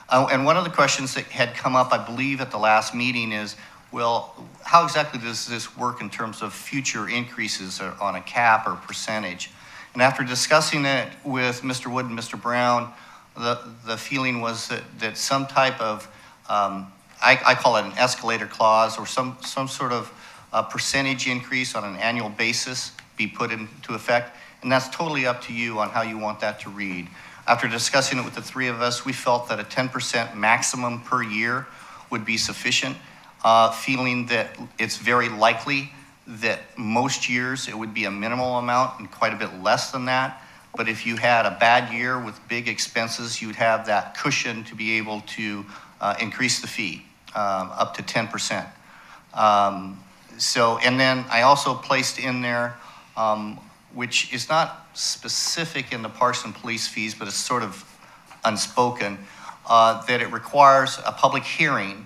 And one of the questions that had come up, I believe, at the last meeting is, well, how exactly does this work in terms of future increases on a cap or percentage? And after discussing it with Mr. Wood and Mr. Brown, the feeling was that some type of, I call it an escalator clause, or some sort of percentage increase on an annual basis be put into effect. And that's totally up to you on how you want that to read. After discussing it with the three of us, we felt that a 10% maximum per year would be sufficient, feeling that it's very likely that most years it would be a minimal amount and quite a bit less than that. But if you had a bad year with big expenses, you would have that cushion to be able to increase the fee up to 10%. And then I also placed in there, which is not specific in the parks and police fees, but it's sort of unspoken, that it requires a public hearing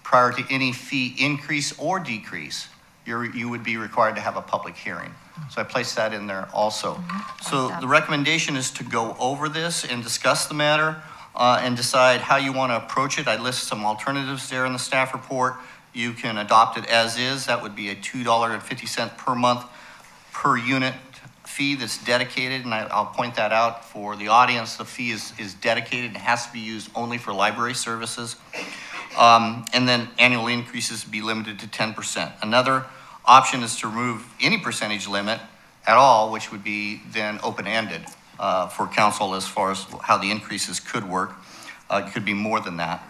prior to any fee increase or decrease. You would be required to have a public hearing. So I placed that in there also. So the recommendation is to go over this and discuss the matter and decide how you want to approach it. I list some alternatives there in the staff report. You can adopt it as is. That would be a $2.50 per month per unit fee that's dedicated, and I'll point that out for the audience. The fee is dedicated and has to be used only for library services. And then annual increases be limited to 10%. Another option is to remove any percentage limit at all, which would be then open-ended for council as far as how the increases could work. It could be more than that.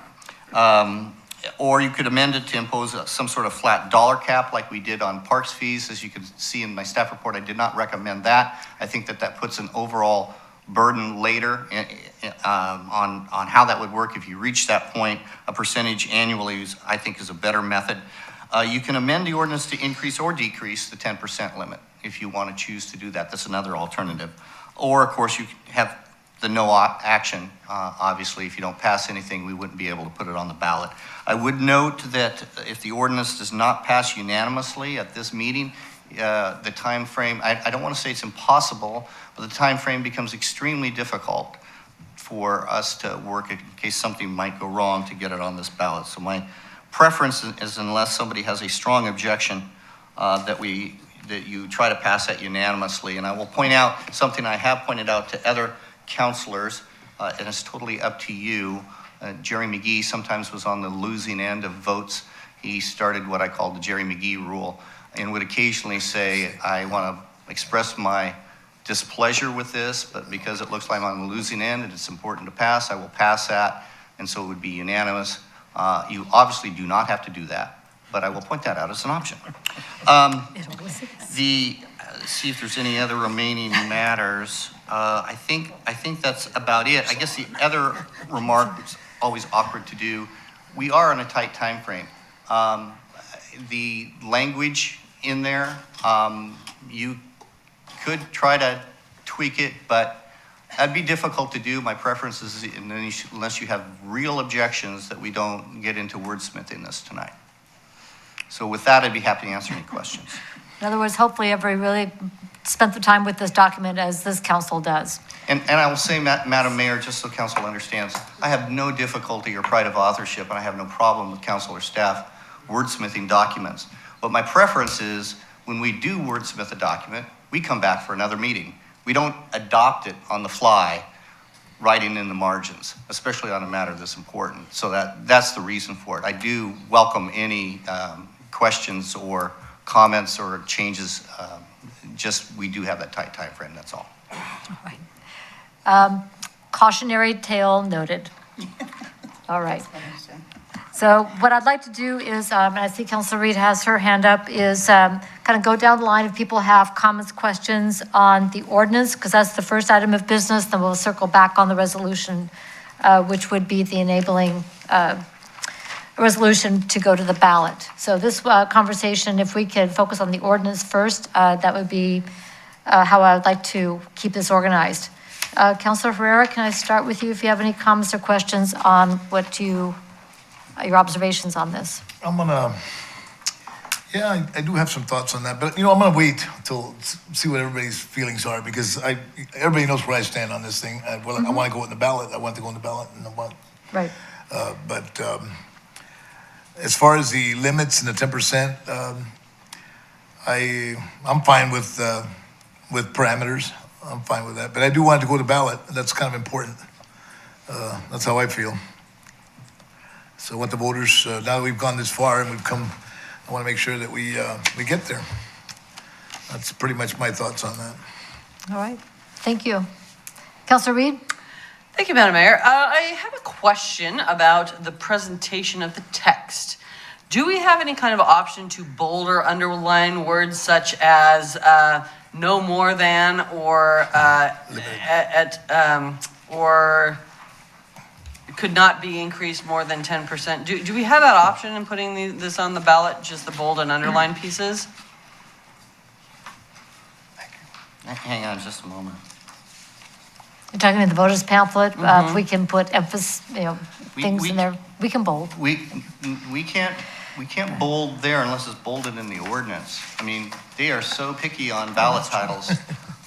Or you could amend it to impose some sort of flat dollar cap like we did on parks fees. As you can see in my staff report, I did not recommend that. I think that puts an overall burden later on how that would work if you reach that point. A percentage annually, I think, is a better method. You can amend the ordinance to increase or decrease the 10% limit if you want to choose to do that. That's another alternative. Or, of course, you have the no action. Obviously, if you don't pass anything, we wouldn't be able to put it on the ballot. I would note that if the ordinance does not pass unanimously at this meeting, the time frame, I don't want to say it's impossible, but the time frame becomes extremely difficult for us to work in case something might go wrong to get it on this ballot. So my preference is, unless somebody has a strong objection, that you try to pass that unanimously. And I will point out something I have pointed out to other councilors, and it's totally up to you. Jerry McGee sometimes was on the losing end of votes. He started what I call the Jerry McGee rule and would occasionally say, I want to express my displeasure with this, but because it looks like I'm on the losing end and it's important to pass, I will pass that, and so it would be unanimous. You obviously do not have to do that, but I will point that out as an option. Let's see if there's any other remaining matters. I think that's about it. I guess the other remark that's always awkward to do, we are on a tight time frame. The language in there, you could try to tweak it, but that'd be difficult to do. My preference is, unless you have real objections, that we don't get into wordsmithing this tonight. So with that, I'd be happy to answer any questions. In other words, hopefully everybody really spent the time with this document as this council does. And I will say, Madam Mayor, just so council understands, I have no difficulty or pride of authorship, and I have no problem with council or staff wordsmithing documents. But my preference is, when we do wordsmith a document, we come back for another meeting. We don't adopt it on the fly, writing in the margins, especially on a matter this important. So that's the reason for it. I do welcome any questions or comments or changes. Just, we do have that tight time frame, that's all. Cautionary tale noted. All right. So what I'd like to do is, and I see Councilor Reed has her hand up, is kind of go down the line if people have comments, questions on the ordinance, because that's the first item of business, then we'll circle back on the resolution, which would be the enabling resolution to go to the ballot. So this conversation, if we could focus on the ordinance first, that would be how I would like to keep this organized. Councilor Herrera, can I start with you if you have any comments or questions on what your observations on this? I'm gonna, yeah, I do have some thoughts on that, but I'm gonna wait till, see what everybody's feelings are, because everybody knows where I stand on this thing. I wanna go in the ballot, I want to go in the ballot, and I want. Right. But as far as the limits and the 10%, I'm fine with parameters. I'm fine with that, but I do want it to go to ballot. That's kind of important. That's how I feel. So I want the voters, now that we've gone this far and we've come, I want to make sure that we get there. That's pretty much my thoughts on that. All right, thank you. Councilor Reed? Thank you, Madam Mayor. I have a question about the presentation of the text. Do we have any kind of option to bold or underline words such as no more than, or or could not be increased more than 10%? Do we have that option in putting this on the ballot, just the bold and underline pieces? Hang on just a moment. You're talking about the voters pamphlet, if we can put emphasis, things in there, we can bold. We can't bold there unless it's bolded in the ordinance. I mean, they are so picky on ballot titles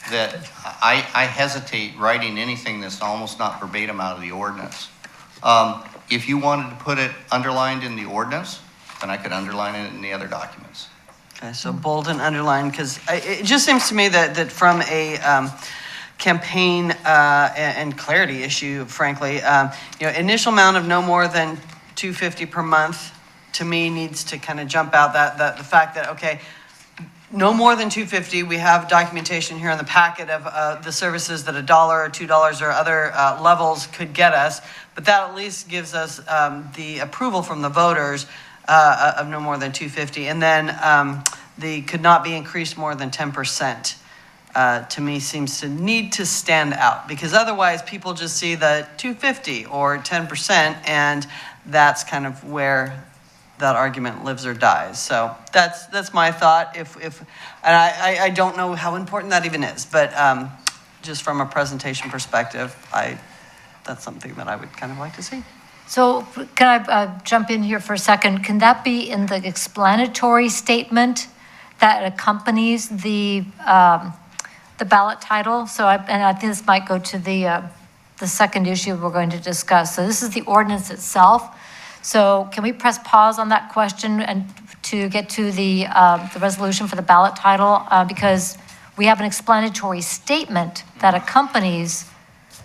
that I hesitate writing anything that's almost not verbatim out of the ordinance. If you wanted to put it underlined in the ordinance, then I could underline it in the other documents. Okay, so bold and underline, because it just seems to me that from a campaign and clarity issue, frankly, initial amount of no more than $250 per month, to me, needs to kind of jump out that the fact that, okay, no more than $250, we have documentation here in the packet of the services that $1 or $2 or other levels could get us, but that at least gives us the approval from the voters of no more than $250, and then the could not be increased more than 10%. To me, seems to need to stand out, because otherwise people just see the $250 or 10%, and that's kind of where that argument lives or dies. So that's my thought. And I don't know how important that even is, but just from a presentation perspective, that's something that I would kind of like to see. So can I jump in here for a second? Can that be in the explanatory statement that accompanies the ballot title? So I think this might go to the second issue we're going to discuss. So this is the ordinance itself. So can we press pause on that question and to get to the resolution for the ballot title? Because we have an explanatory statement that accompanies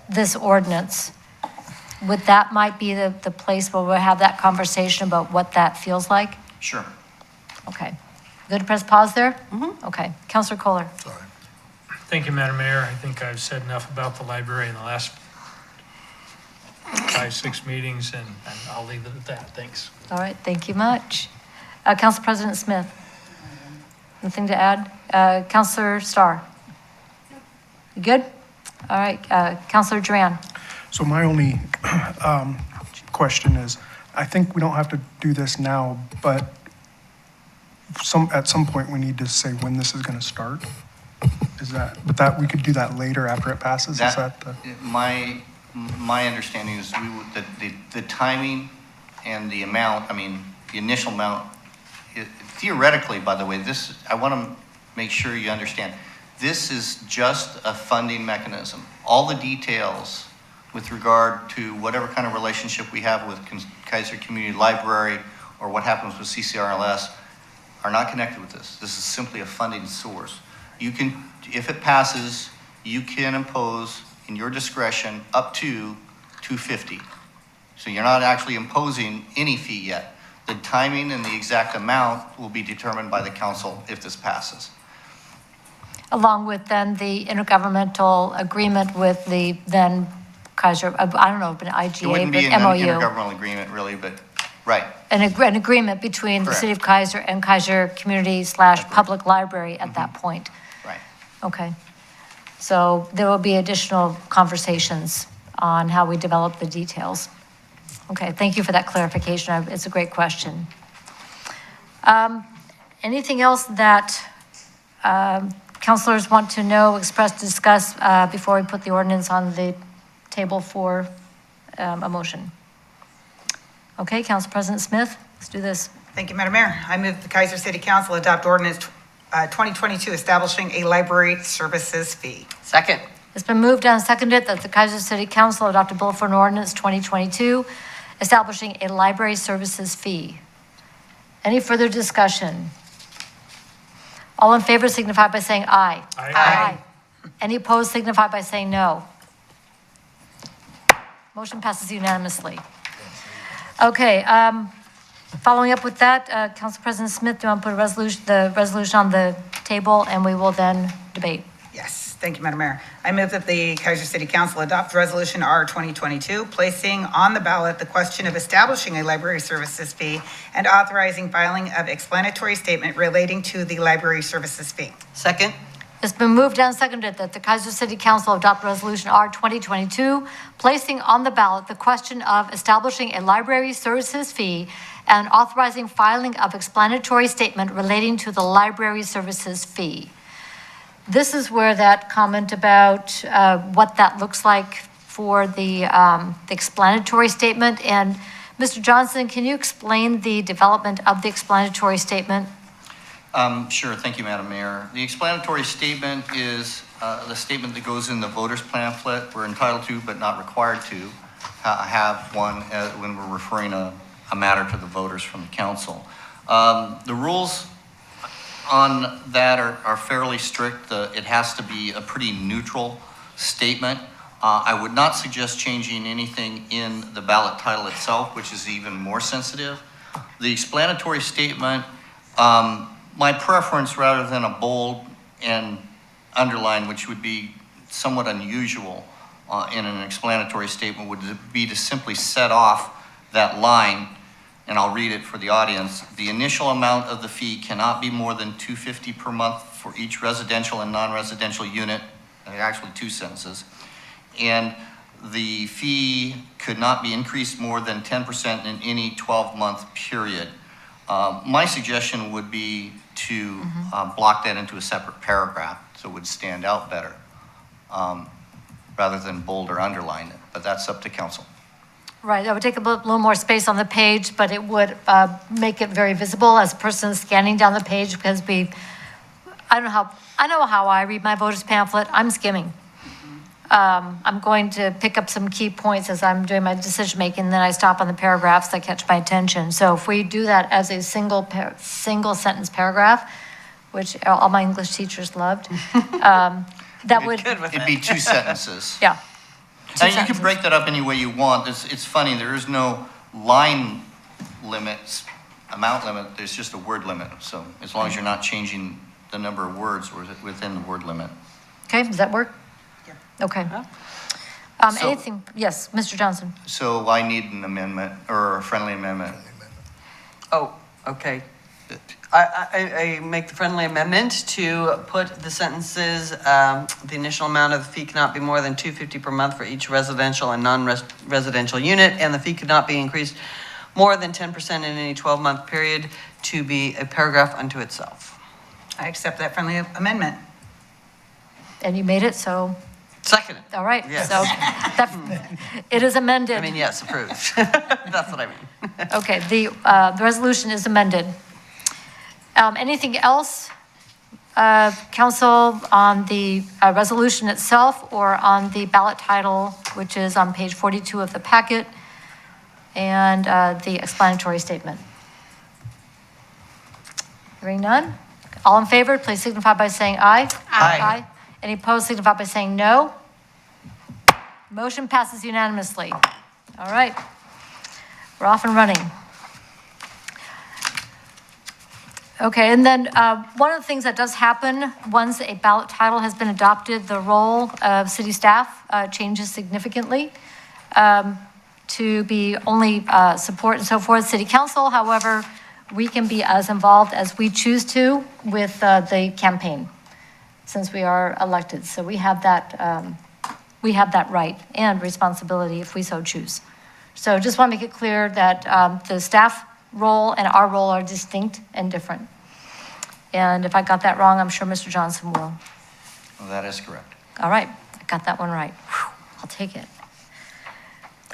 this ordinance. Would that might be the place where we'll have that conversation about what that feels like? Sure. Okay. Good to press pause there? Mm-hmm. Okay. Councilor Kohler. Sorry. Thank you, Madam Mayor. I think I've said enough about the library in the last 5-6 meetings, and I'll leave it at that. Thanks. All right, thank you much. Council President Smith, nothing to add? Councilor Starr? You good? All right, Councilor Duran. So my only question is, I think we don't have to do this now, but at some point we need to say when this is going to start. But that we could do that later after it passes? My understanding is that the timing and the amount, the initial amount, theoretically, by the way, I want to make sure you understand, this is just a funding mechanism. All the details with regard to whatever kind of relationship we have with Keizer Community Library or what happens with CCRLS are not connected with this. This is simply a funding source. You can, if it passes, you can impose in your discretion up to $250. So you're not actually imposing any fee yet. The timing and the exact amount will be determined by the council if this passes. Along with then the intergovernmental agreement with the then Keizer, I don't know, but IGA, but MOU. It wouldn't be an intergovernmental agreement really, but Right. an agreement between the city of Keizer and Keizer Community / Public Library at that point. Right. Okay. So there will be additional conversations on how we develop the details. Okay, thank you for that clarification. It's a great question. Anything else that councilors want to know, express, discuss before we put the ordinance on the table for a motion? Okay, Council President Smith, let's do this. Thank you, Madam Mayor. I move the Keizer City Council adopt ordinance 2022 establishing a library services fee. Second. It's been moved and seconded that the Keizer City Council adopt a bill for an ordinance 2022 establishing a library services fee. Any further discussion? All in favor signify by saying aye. Aye. Any opposed signify by saying no. Motion passes unanimously. Okay, following up with that, Council President Smith, do you want to put the resolution on the table and we will then debate? Yes, thank you, Madam Mayor. I move that the Keizer City Council adopt Resolution R 2022, placing on the ballot the question of establishing a library services fee and authorizing filing of explanatory statement relating to the library services fee. Second. It's been moved and seconded that the Keizer City Council adopt Resolution R 2022, placing on the ballot the question of establishing a library services fee and authorizing filing of explanatory statement relating to the library services fee. This is where that comment about what that looks like for the explanatory statement. And Mr. Johnson, can you explain the development of the explanatory statement? Sure, thank you, Madam Mayor. The explanatory statement is the statement that goes in the voter's pamphlet. We're entitled to, but not required to, have one when we're referring a matter to the voters from the council. The rules on that are fairly strict. It has to be a pretty neutral statement. I would not suggest changing anything in the ballot title itself, which is even more sensitive. The explanatory statement, my preference, rather than a bold and underline, which would be somewhat unusual in an explanatory statement, would be to simply set off that line, and I'll read it for the audience. The initial amount of the fee cannot be more than $250 per month for each residential and non-residential unit, actually 2 sentences, and the fee could not be increased more than 10% in any 12-month period. My suggestion would be to block that into a separate paragraph so it would stand out better rather than bold or underline it, but that's up to council. Right, that would take a little more space on the page, but it would make it very visible as a person scanning down the page, because I know how I read my voter's pamphlet. I'm skimming. I'm going to pick up some key points as I'm doing my decision making, then I stop on the paragraphs that catch my attention. So if we do that as a single sentence paragraph, which all my English teachers loved, that would... It'd be 2 sentences. Yeah. And you can break that up any way you want. It's funny, there is no line limits, amount limit, there's just a word limit. So as long as you're not changing the number of words within the word limit. Okay, does that work? Yeah. Okay. Anything, yes, Mr. Johnson. So I need an amendment, or a friendly amendment. Oh, okay. I make the friendly amendment to put the sentences, the initial amount of the fee cannot be more than $250 per month for each residential and non-residential unit, and the fee could not be increased more than 10% in any 12-month period, to be a paragraph unto itself. I accept that friendly amendment. And you made it, so, Second. all right. Yes. So it is amended. I mean, yes, approved. That's what I mean. Okay, the resolution is amended. Anything else, council, on the resolution itself or on the ballot title, which is on page 42 of the packet, and the explanatory statement? Hearing none. All in favor, please signify by saying aye. Aye. Any opposed, signify by saying no. Motion passes unanimously. All right. We're off and running. Okay, and then one of the things that does happen once a ballot title has been adopted, the role of city staff changes significantly. to be only support and so forth. City council, however, we can be as involved as we choose to with the campaign, since we are elected. So we have that right and responsibility if we so choose. So just want to make it clear that the staff role and our role are distinct and different. And if I got that wrong, I'm sure Mr. Johnson will. Well, that is correct. All right, I got that one right. Whew, I'll take it.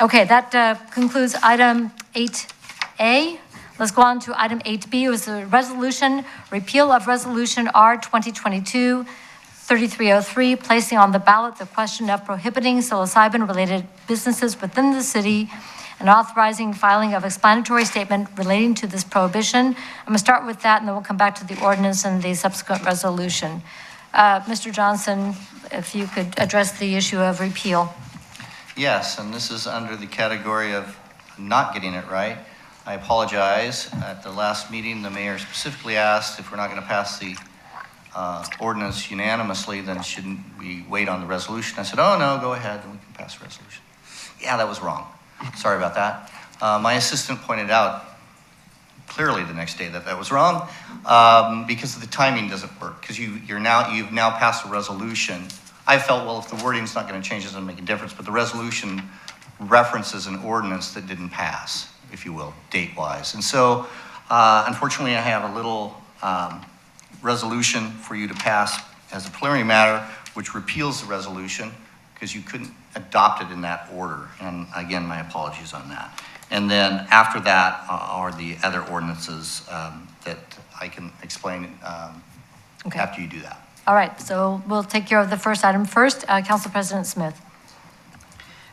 Okay, that concludes item 8A. Let's go on to item 8B. It was a resolution, repeal of Resolution R 2022-3303, placing on the ballot the question of prohibiting psilocybin-related businesses within the city and authorizing filing of explanatory statement relating to this prohibition. I'm going to start with that, and then we'll come back to the ordinance and the subsequent resolution. Mr. Johnson, if you could address the issue of repeal. Yes, and this is under the category of not getting it right. I apologize. At the last meeting, the mayor specifically asked if we're not going to pass the ordinance unanimously, then shouldn't we wait on the resolution? I said, oh, no, go ahead, and we can pass the resolution. Yeah, that was wrong. Sorry about that. My assistant pointed out clearly the next day that that was wrong because the timing doesn't work, because you've now passed a resolution. I felt, well, if the wording's not going to change, it doesn't make a difference, but the resolution references an ordinance that didn't pass, if you will, date-wise. And so, unfortunately, I have a little resolution for you to pass as a preliminary matter, which repeals the resolution, because you couldn't adopt it in that order. And again, my apologies on that. And then after that are the other ordinances that I can explain after you do that. All right, so we'll take care of the first item first. Council President Smith.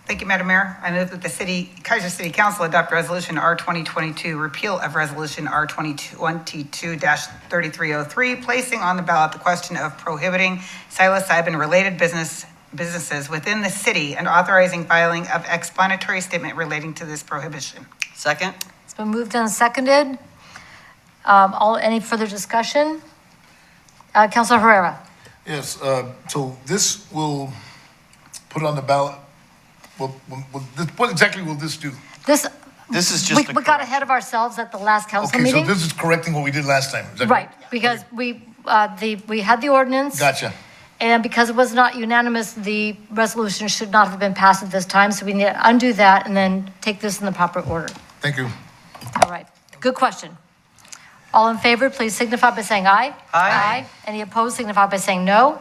Thank you, Madam Mayor. I move that the Keizer City Council adopt Resolution R 2022, repeal of Resolution R 2022-3303, placing on the ballot the question of prohibiting psilocybin-related businesses within the city and authorizing filing of explanatory statement relating to this prohibition. Second? It's been moved and seconded. Any further discussion? Councilor Herrera. Yes, so this will put on the ballot. What exactly will this do? This is just we got ahead of ourselves at the last council meeting. Okay, so this is correcting what we did last time, is that right? Because we had the ordinance. Gotcha. And because it was not unanimous, the resolution should not have been passed at this time. So we need to undo that and then take this in the proper order. Thank you. All right, good question. All in favor, please signify by saying aye. Aye. Any opposed, signify by saying no.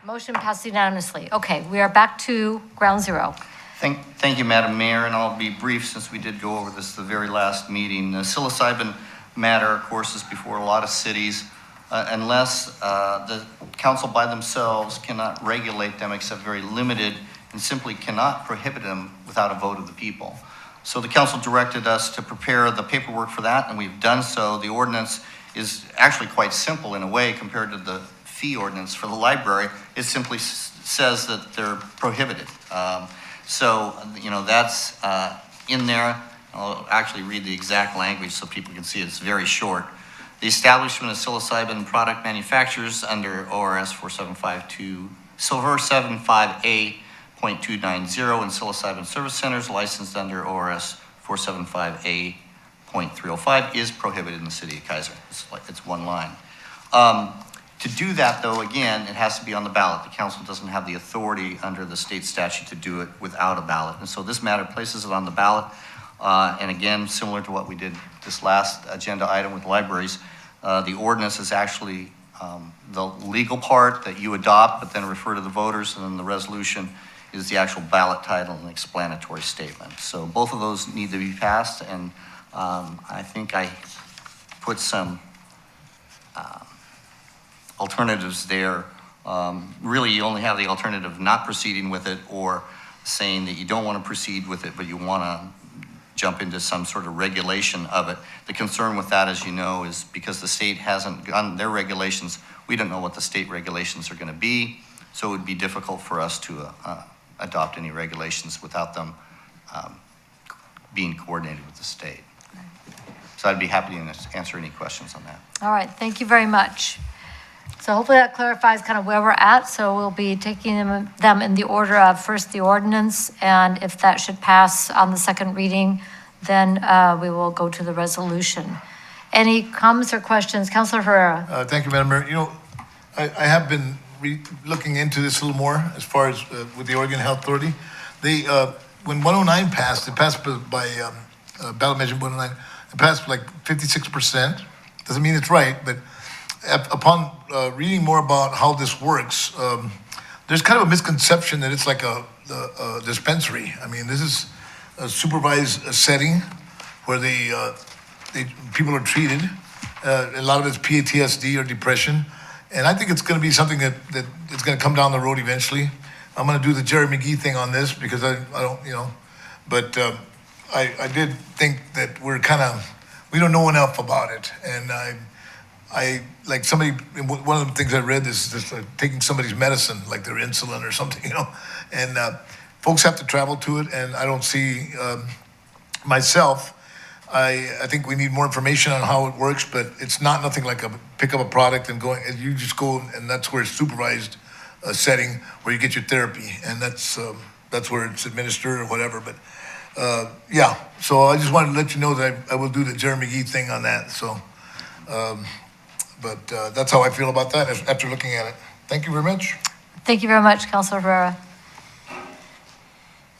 Motion passed unanimously. Okay, we are back to ground zero. Thank you, Madam Mayor, and I'll be brief since we did go over this the very last meeting. The psilocybin matter, of course, is before a lot of cities. Unless the council by themselves cannot regulate them except very limited and simply cannot prohibit them without a vote of the people. So the council directed us to prepare the paperwork for that, and we've done so. The ordinance is actually quite simple in a way compared to the fee ordinance for the library. It simply says that they're prohibited. So, that's in there. I'll actually read the exact language so people can see it's very short. The establishment of psilocybin product manufacturers under ORS 475A.290 and psilocybin service centers licensed under ORS 475A.305 is prohibited in the city of Keizer. It's one line. To do that, though, again, it has to be on the ballot. The council doesn't have the authority under the state statute to do it without a ballot. And so this matter places it on the ballot. And again, similar to what we did this last agenda item with libraries, the ordinance is actually the legal part that you adopt, but then refer to the voters, and then the resolution is the actual ballot title and explanatory statement. So both of those need to be passed, and I think I put some alternatives there. Really, you only have the alternative of not proceeding with it or saying that you don't want to proceed with it, but you want to jump into some sort of regulation of it. The concern with that, as you know, is because the state hasn't done their regulations, we don't know what the state regulations are going to be, so it would be difficult for us to adopt any regulations without them being coordinated with the state. So I'd be happy to answer any questions on that. All right, thank you very much. So hopefully that clarifies kind of where we're at. So we'll be taking them in the order of first the ordinance, and if that should pass on the second reading, then we will go to the resolution. Any comments or questions? Councilor Herrera. Thank you, Madam Mayor. You know, I have been looking into this a little more as far as with the Oregon Health Authority. They, when 109 passed, it passed by ballot measure 109, it passed like 56%. Doesn't mean it's right, but upon reading more about how this works, there's kind of a misconception that it's like a dispensary. I mean, this is a supervised setting where people are treated. A lot of it's PTSD or depression. And I think it's going to be something that it's going to come down the road eventually. I'm going to do the Jerry McGee thing on this because I don't, but I did think that we don't know enough about it. And I like somebody, one of the things I read is just taking somebody's medicine, like their insulin or something, and folks have to travel to it. And I don't see myself, I think we need more information on how it works, but it's not nothing like pick up a product and you just go, and that's where it's supervised setting where you get your therapy, and that's where it's administered or whatever. But yeah, so I just wanted to let you know that I will do the Jeremy McGee thing on that. So, but that's how I feel about that after looking at it. Thank you very much. Thank you very much, Councilor Herrera.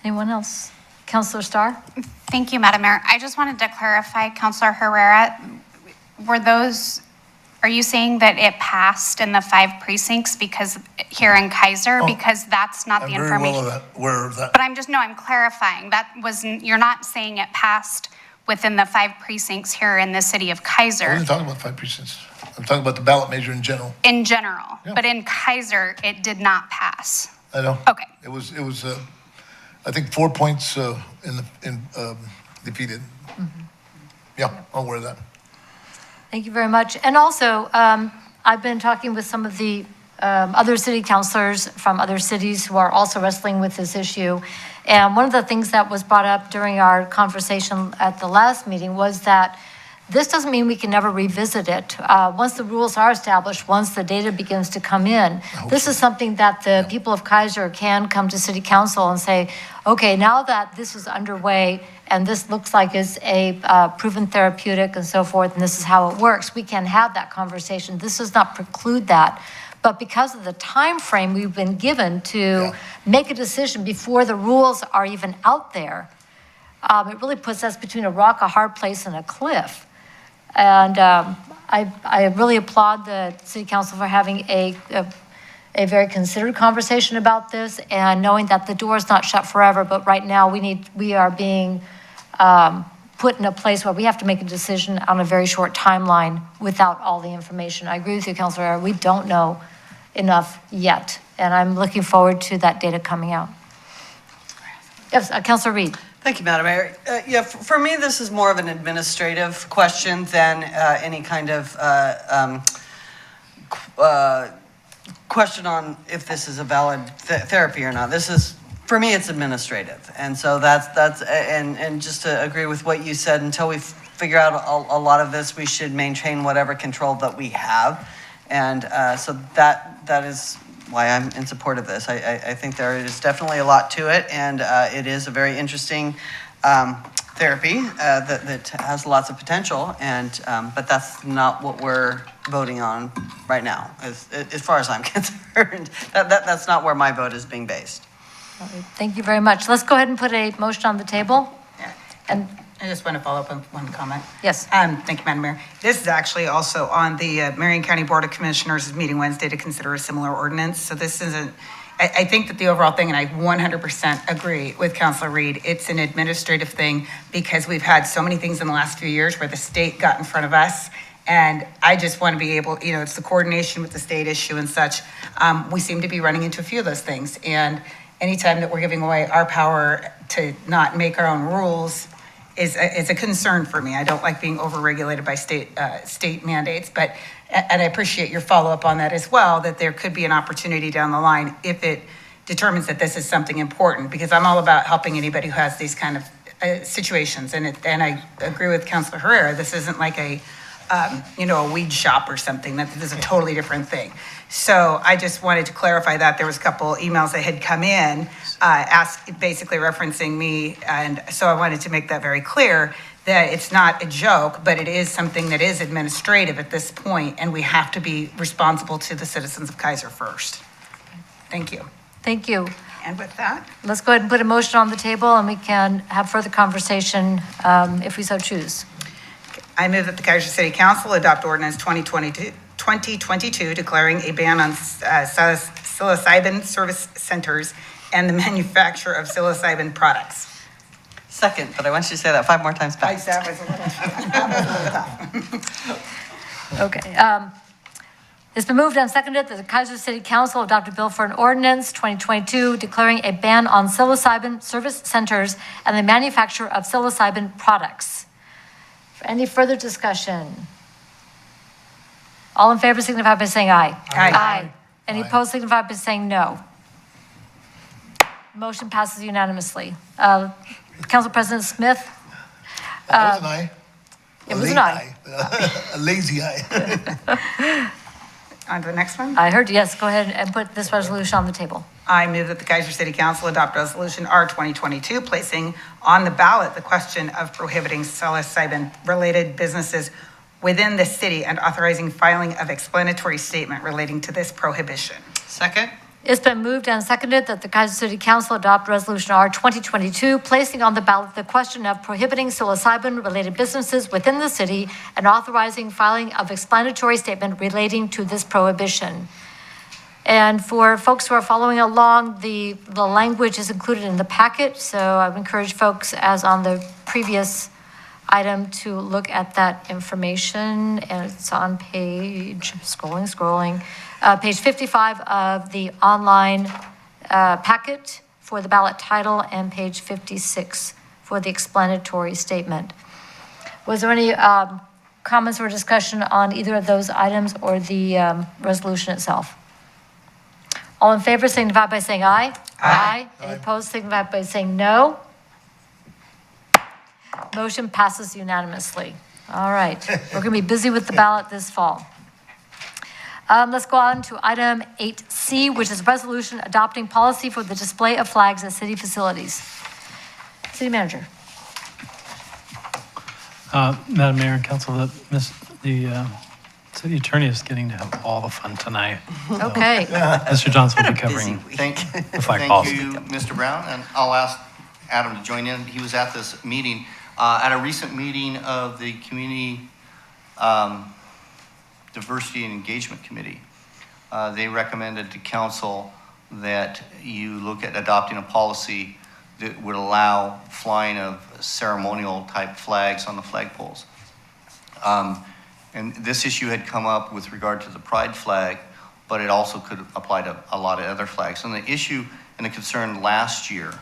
Anyone else? Councilor Starr? Thank you, Madam Mayor. I just wanted to clarify, Councilor Herrera, are you saying that it passed in the 5 precincts because here in Keizer? Because that's not the information. I'm very well aware of that. But I'm clarifying. You're not saying it passed within the 5 precincts here in the city of Keizer. I wasn't talking about 5 precincts. I'm talking about the ballot measure in general. In general. Yeah. But in Keizer, it did not pass. I know. Okay. It was I think 4 points defeated. Mm-hmm. Yeah, I'm aware of that. Thank you very much. And also, I've been talking with some of the other city councilors from other cities who are also wrestling with this issue. And one of the things that was brought up during our conversation at the last meeting was that this doesn't mean we can never revisit it. Once the rules are established, once the data begins to come in, this is something that the people of Keizer can come to city council and say, okay, now that this is underway and this looks like it's a proven therapeutic and so forth, and this is how it works, we can have that conversation. This does not preclude that. But because of the time frame we've been given to make a decision before the rules are even out there, it really puts us between a rock, a hard place, and a cliff. And I really applaud the city council for having a very considered conversation about this and knowing that the door is not shut forever, but right now we are being put in a place where we have to make a decision on a very short timeline without all the information. I agree with you, Councilor Herrera. We don't know enough yet, and I'm looking forward to that data coming out. Yes, Councilor Reed. Thank you, Madam Mayor. Yeah, for me, this is more of an administrative question than any kind of question on if this is a valid therapy or not. This is, for me, it's administrative. And so and just to agree with what you said, until we figure out a lot of this, we should maintain whatever control that we have. And so that is why I'm in support of this. I think there is definitely a lot to it, and it is a very interesting therapy that has lots of potential, and but that's not what we're voting on right now, as far as I'm concerned. That's not where my vote is being based. Thank you very much. Let's go ahead and put a motion on the table. And I just want to follow up on one comment. Yes. Thank you, Madam Mayor. This is actually also on the Marion County Board of Commissioners meeting Wednesday to consider a similar ordinance. So this isn't, I think that the overall thing, and I 100% agree with Councilor Reed, it's an administrative thing because we've had so many things in the last few years where the state got in front of us. And I just want to be able, it's the coordination with the state issue and such. We seem to be running into a few of those things. And anytime that we're giving away our power to not make our own rules is a concern for me. I don't like being overregulated by state mandates, and I appreciate your follow-up on that as well, that there could be an opportunity down the line if it determines that this is something important, because I'm all about helping anybody who has these kind of situations. And I agree with Councilor Herrera, this isn't like a a weed shop or something. That is a totally different thing. So I just wanted to clarify that. There was a couple emails that had come in, basically referencing me. And so I wanted to make that very clear that it's not a joke, but it is something that is administrative at this point, and we have to be responsible to the citizens of Keizer first. Thank you. Thank you. And with that, Let's go ahead and put a motion on the table, and we can have further conversation if we so choose. I move that the Keizer City Council adopt ordinance 2022 declaring a ban on psilocybin service centers and the manufacture of psilocybin products. Second, but I want you to say that 5 more times fast. That was a little tough. Okay. It's been moved and seconded that the Keizer City Council adopt a bill for an ordinance 2022 declaring a ban on psilocybin service centers and the manufacture of psilocybin products. Any further discussion? All in favor signify by saying aye. Aye. Any opposed signify by saying no. Motion passes unanimously. Council President Smith? That was an aye. It was an aye. A lazy eye. On to the next one. I heard yes. Go ahead and put this resolution on the table. I move that the Keizer City Council adopt Resolution R 2022, placing on the ballot the question of prohibiting psilocybin-related businesses within the city and authorizing filing of explanatory statement relating to this prohibition. Second? It's been moved and seconded that the Keizer City Council adopt Resolution R 2022, placing on the ballot the question of prohibiting psilocybin-related businesses within the city and authorizing filing of explanatory statement relating to this prohibition. And for folks who are following along, the language is included in the packet, so I would encourage folks, as on the previous item, to look at that information, and it's on page 55 of the online packet for the ballot title and page 56 for the explanatory statement. Was there any comments or discussion on either of those items or the resolution itself? All in favor signify by saying aye. Aye. Any opposed signify by saying no. Motion passes unanimously. All right, we're going to be busy with the ballot this fall. Let's go on to item 8C, which is resolution adopting policy for the display of flags at city facilities. City Manager. Madam Mayor and Council, the city attorney is getting to have all the fun tonight. Okay. Mr. Johnson will be covering Thank the flag policy. you, Mr. Brown, and I'll ask Adam to join in. He was at this meeting, at a recent meeting of the Community Diversity and Engagement Committee. They recommended to council that you look at adopting a policy that would allow flying of ceremonial type flags on the flagpoles. And this issue had come up with regard to the pride flag, but it also could apply to a lot of other flags. And the issue and the concern last year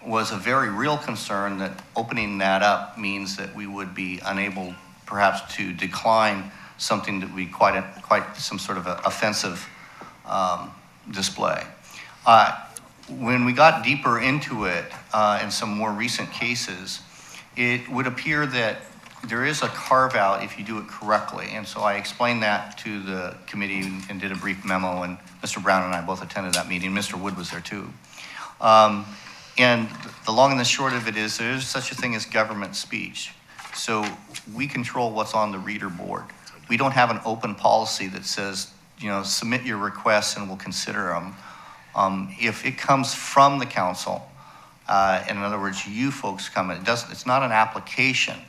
was a very real concern that opening that up means that we would be unable perhaps to decline something that would be quite some sort of offensive display. When we got deeper into it in some more recent cases, it would appear that there is a carve out if you do it correctly. And so I explained that to the committee and did a brief memo, and Mr. Brown and I both attended that meeting. Mr. Wood was there too. And the long and the short of it is there is such a thing as government speech. So we control what's on the reader board. We don't have an open policy that says, submit your requests and we'll consider them. If it comes from the council, in other words, you folks come, it's not an application.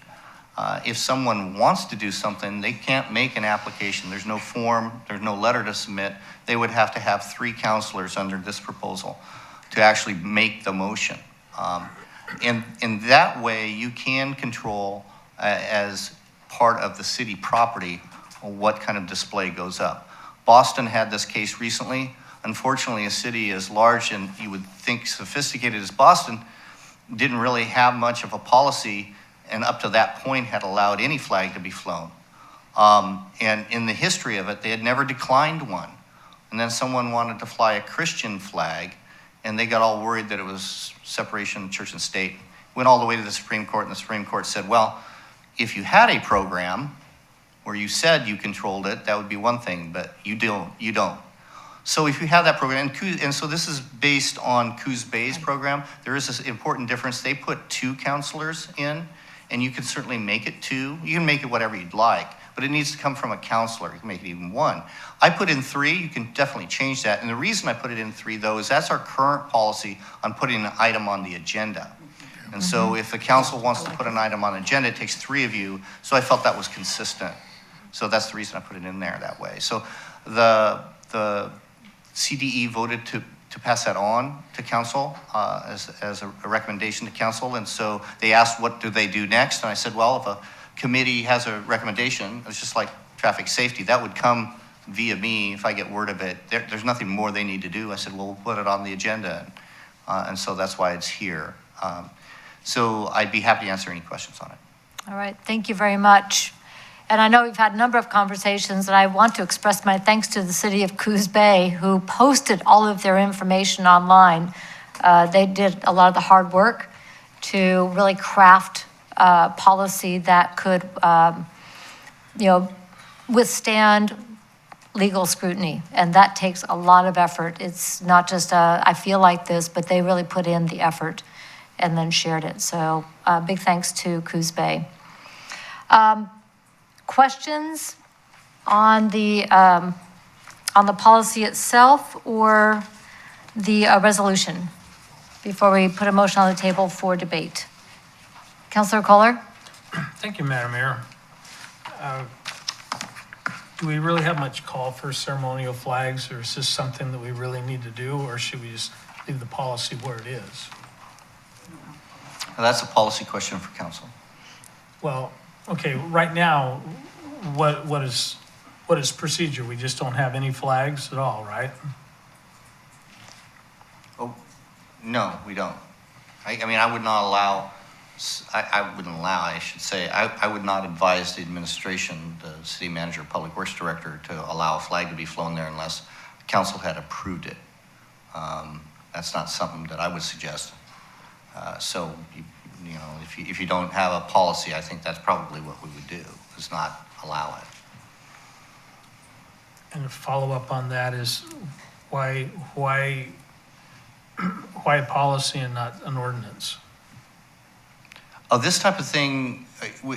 If someone wants to do something, they can't make an application. There's no form, there's no letter to submit. They would have to have 3 counselors under this proposal to actually make the motion. And in that way, you can control as part of the city property what kind of display goes up. Boston had this case recently. Unfortunately, a city as large and you would think sophisticated as Boston didn't really have much of a policy, and up to that point had allowed any flag to be flown. And in the history of it, they had never declined one. And then someone wanted to fly a Christian flag, and they got all worried that it was separation of church and state. Went all the way to the Supreme Court, and the Supreme Court said, well, if you had a program where you said you controlled it, that would be one thing, but you don't. So if you have that program, and so this is based on Coos Bay's program, there is this important difference. They put 2 counselors in, and you can certainly make it 2. You can make it whatever you'd like, but it needs to come from a counselor. You can make it even 1. I put in 3. You can definitely change that. And the reason I put it in 3, though, is that's our current policy on putting an item on the agenda. And so if the council wants to put an item on the agenda, it takes 3 of you. So I felt that was consistent. So that's the reason I put it in there that way. So the CDE voted to pass that on to council as a recommendation to council. And so they asked, what do they do next? And I said, well, if a committee has a recommendation, it's just like traffic safety, that would come via me if I get word of it. There's nothing more they need to do. I said, well, we'll put it on the agenda. And so that's why it's here. So I'd be happy to answer any questions on it. All right, thank you very much. And I know we've had a number of conversations, and I want to express my thanks to the city of Coos Bay, who posted all of their information online. They did a lot of the hard work to really craft policy that could, withstand legal scrutiny. And that takes a lot of effort. It's not just I feel like this, but they really put in the effort and then shared it. So big thanks to Coos Bay. Questions on the policy itself or the resolution before we put a motion on the table for debate? Councilor Kohler? Thank you, Madam Mayor. Do we really have much call for ceremonial flags, or is this something that we really need to do, or should we just leave the policy where it is? Now, that's a policy question for council. Well, okay, right now, what is procedure? We just don't have any flags at all, right? Oh, no, we don't. I mean, I would not allow, I should say, I would not advise the administration, the city manager, public works director, to allow a flag to be flown there unless council had approved it. That's not something that I would suggest. So, if you don't have a policy, I think that's probably what we would do, is not allow it. And a follow-up on that is why a policy and not an ordinance? Oh, this type of thing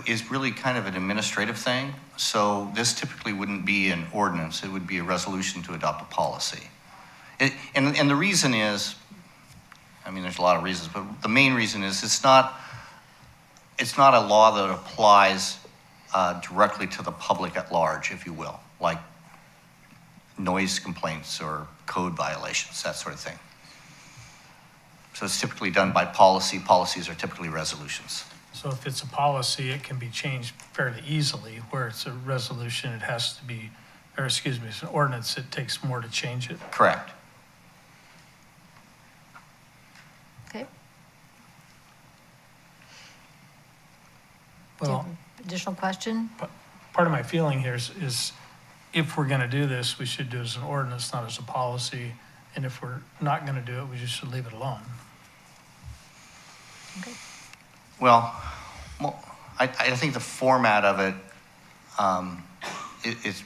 is really kind of an administrative thing. So this typically wouldn't be an ordinance. It would be a resolution to adopt a policy. And the reason is, I mean, there's a lot of reasons, but the main reason is it's not a law that applies directly to the public at large, if you will, like noise complaints or code violations, that sort of thing. So it's typically done by policy. Policies are typically resolutions. So if it's a policy, it can be changed fairly easily, where it's a resolution, it has to be, or excuse me, it's an ordinance, it takes more to change it. Correct. Okay. Well, additional question? part of my feeling here is if we're gonna do this, we should do it as an ordinance, not as a policy. And if we're not gonna do it, we just should leave it alone. Okay. Well, I think the format of it is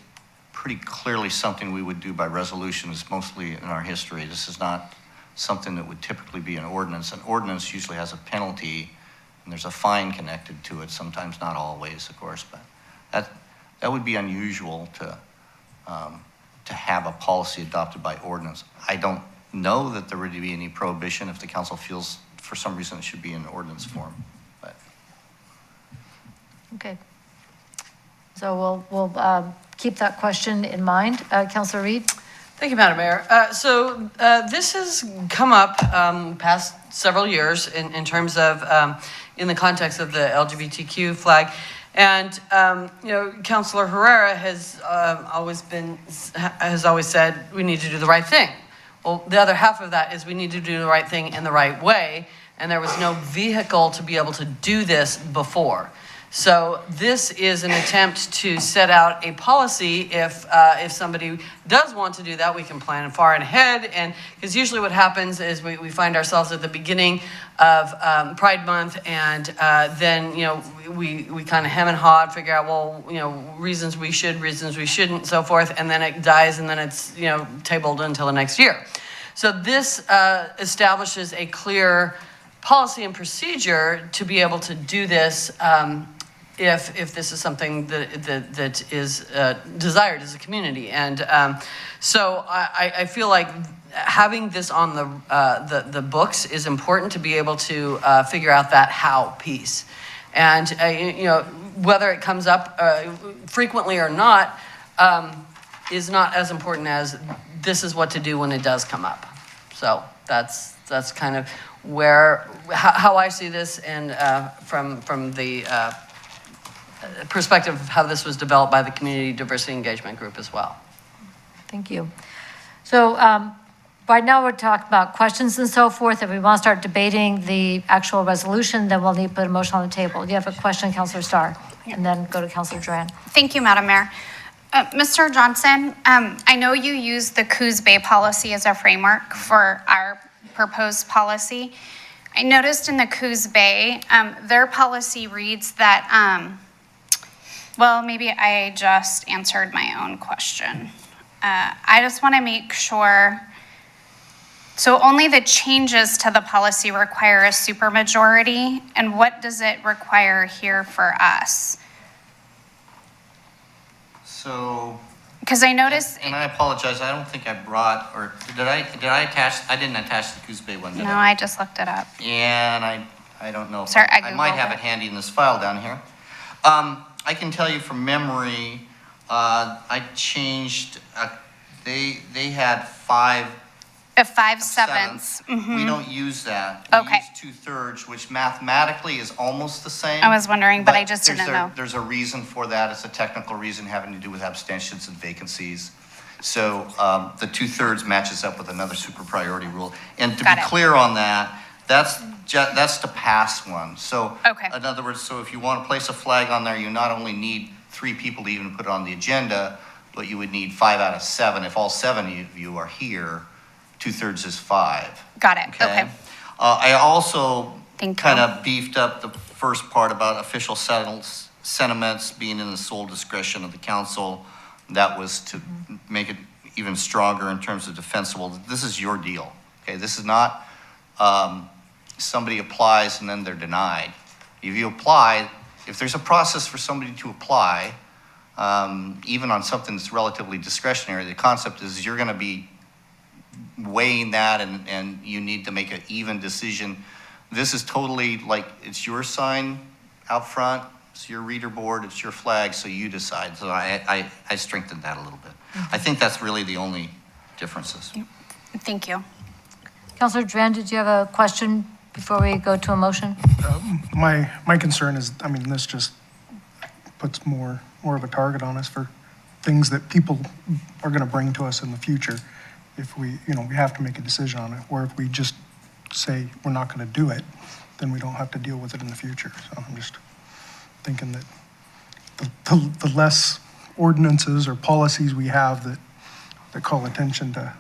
pretty clearly something we would do by resolutions, mostly in our history. This is not something that would typically be an ordinance. An ordinance usually has a penalty, and there's a fine connected to it, sometimes not always, of course, but that would be unusual to have a policy adopted by ordinance. I don't know that there would be any prohibition if the council feels for some reason it should be in ordinance form, but. Okay. So we'll keep that question in mind. Councilor Reed? Thank you, Madam Mayor. So this has come up past several years in terms of, in the context of the LGBTQ flag. And, Councilor Herrera has always said, we need to do the right thing. Well, the other half of that is we need to do the right thing in the right way. And there was no vehicle to be able to do this before. So this is an attempt to set out a policy. If somebody does want to do that, we can plan far and ahead. And because usually what happens is we find ourselves at the beginning of Pride Month, and then we kind of hem and haw, figure out, well, reasons we should, reasons we shouldn't, so forth, and then it dies, and then it's tabled until the next year. So this establishes a clear policy and procedure to be able to do this if this is something that is desired as a community. And so I feel like having this on the books is important to be able to figure out that how piece. And whether it comes up frequently or not is not as important as this is what to do when it does come up. So that's kind of how I see this, and from the perspective of how this was developed by the Community Diversity Engagement Group as well. Thank you. So right now we're talking about questions and so forth. If we want to start debating the actual resolution, then we'll need to put a motion on the table. You have a question, Councilor Starr, and then go to Councilor Duran. Thank you, Madam Mayor. Mr. Johnson, I know you use the Coos Bay policy as a framework for our proposed policy. I noticed in the Coos Bay, their policy reads that, well, maybe I just answered my own question. I just want to make sure, so only the changes to the policy require a supermajority, and what does it require here for us? So. Because I noticed. And I apologize, I don't think I brought, or did I attach, I didn't attach the Coos Bay one, did I? No, I just looked it up. And I don't know. Sorry, I might Googled have it handy in this file down here. I can tell you from memory, I changed, they had 5 5/7. We don't use that. Okay. We use 2/3, which mathematically is almost the same. I was wondering, but I just didn't know. There's a reason for that. It's a technical reason having to do with abstentions and vacancies. So the 2/3 matches up with another super priority rule. And to be clear on that, that's to pass one. So in other words, so if you want to place a flag on there, you not only need 3 people to even put it on the agenda, but you would need 5 out of 7. If all 7 of you are here, 2/3 is 5. Got it. Okay. I also kind of beefed up the first part about official sentiments being in the sole discretion of the council. That was to make it even stronger in terms of defensible. This is your deal. Okay, this is not somebody applies and then they're denied. If you apply, if there's a process for somebody to apply, even on something that's relatively discretionary, the concept is you're going to be weighing that, and you need to make an even decision. This is totally like, it's your sign out front, it's your reader board, it's your flag, so you decide. So I strengthened that a little bit. I think that's really the only differences. Thank you. Councilor Duran, did you have a question before we go to a motion? My concern is, I mean, this just puts more of a target on us for things that people are going to bring to us in the future. If we have to make a decision on it, or if we just say we're not going to do it, then we don't have to deal with it in the future. So I'm just thinking that the less ordinances or policies we have that call attention to,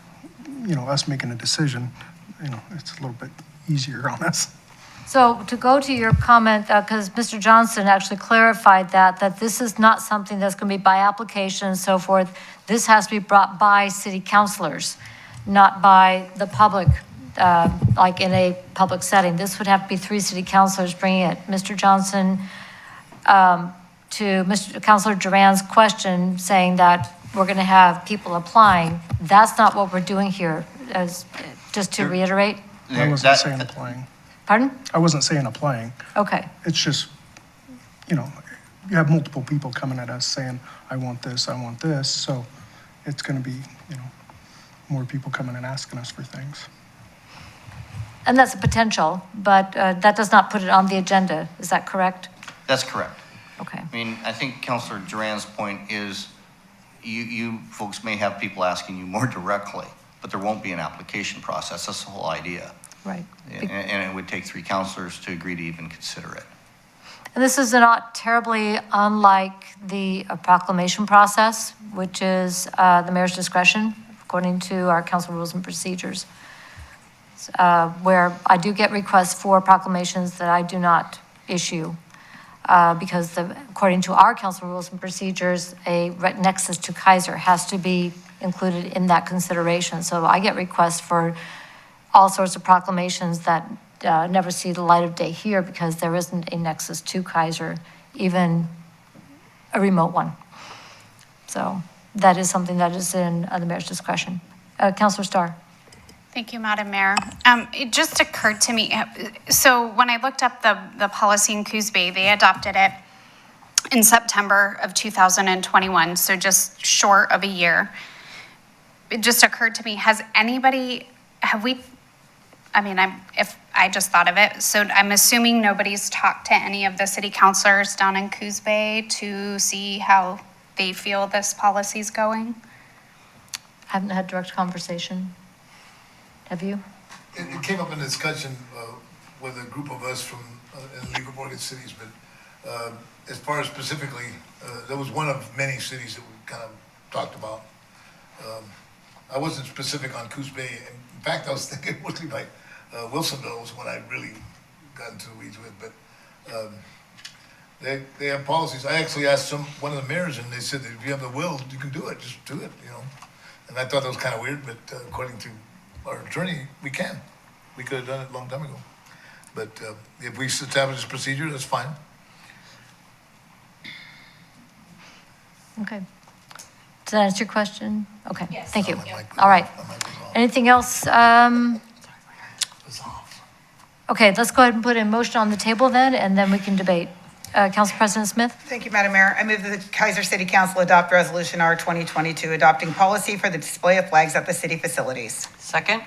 us making a decision, it's a little bit easier on us. So to go to your comment, because Mr. Johnson actually clarified that this is not something that's going to be by application and so forth. This has to be brought by city councilors, not by the public, like in a public setting. This would have to be 3 city councilors bringing it. Mr. Johnson, to Mr. Councilor Duran's question, saying that we're going to have people applying, that's not what we're doing here. Just to reiterate. I wasn't saying applying. Pardon? I wasn't saying applying. Okay. It's just, you have multiple people coming at us saying, I want this, so it's going to be, more people coming and asking us for things. And that's a potential, but that does not put it on the agenda. Is that correct? That's correct. Okay. I mean, I think Councilor Duran's point is you folks may have people asking you more directly, but there won't be an application process. That's the whole idea. Right. And it would take 3 councilors to agree to even consider it. And this is not terribly unlike the proclamation process, which is the mayor's discretion, according to our council rules and procedures, where I do get requests for proclamations that I do not issue, because according to our council rules and procedures, a nexus to Keizer has to be included in that consideration. So I get requests for all sorts of proclamations that never see the light of day here because there isn't a nexus to Keizer, even a remote one. So that is something that is in the mayor's discretion. Councilor Starr. Thank you, Madam Mayor. It just occurred to me, so when I looked up the policy in Coos Bay, they adopted it in September of 2021, so just short of a year. It just occurred to me, if I just thought of it, so I'm assuming nobody's talked to any of the city councilors down in Coos Bay to see how they feel this policy's going? I haven't had direct conversation. Have you? It came up in a discussion with a group of us from in League of Oregon cities, but as far as specifically, that was one of many cities that we kind of talked about. I wasn't specific on Coos Bay. In fact, I was thinking mostly like Wilsonville was when I really got into the weeds with, but they have policies. I actually asked one of the mayors, and they said that if you have the will, you can do it. Just do it, you know. And I thought that was kind of weird, but according to our attorney, we can. We could have done it a long time ago. But if we establish this procedure, that's fine. Okay. Does that answer your question? Okay, Yes. thank you. Yes. All right. Anything else? Okay, let's go ahead and put a motion on the table then, and then we can debate. Council President Smith? Thank you, Madam Mayor. I move that the Keizer City Council adopt Resolution R 2022, adopting policy for the display of flags at the city facilities. Second?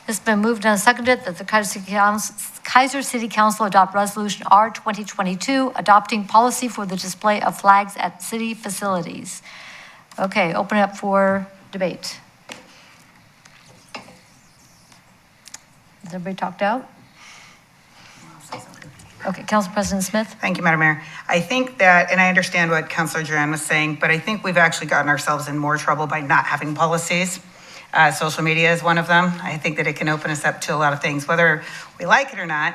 It's been moved and seconded that the Keizer City Council adopt Resolution R 2022, adopting policy for the display of flags at city facilities. Okay, open it up for debate. Has everybody talked out? Okay, Council President Smith? Thank you, Madam Mayor. I think that, and I understand what Councilor Duran was saying, but I think we've actually gotten ourselves in more trouble by not having policies. Social media is one of them. I think that it can open us up to a lot of things, whether we like it or not.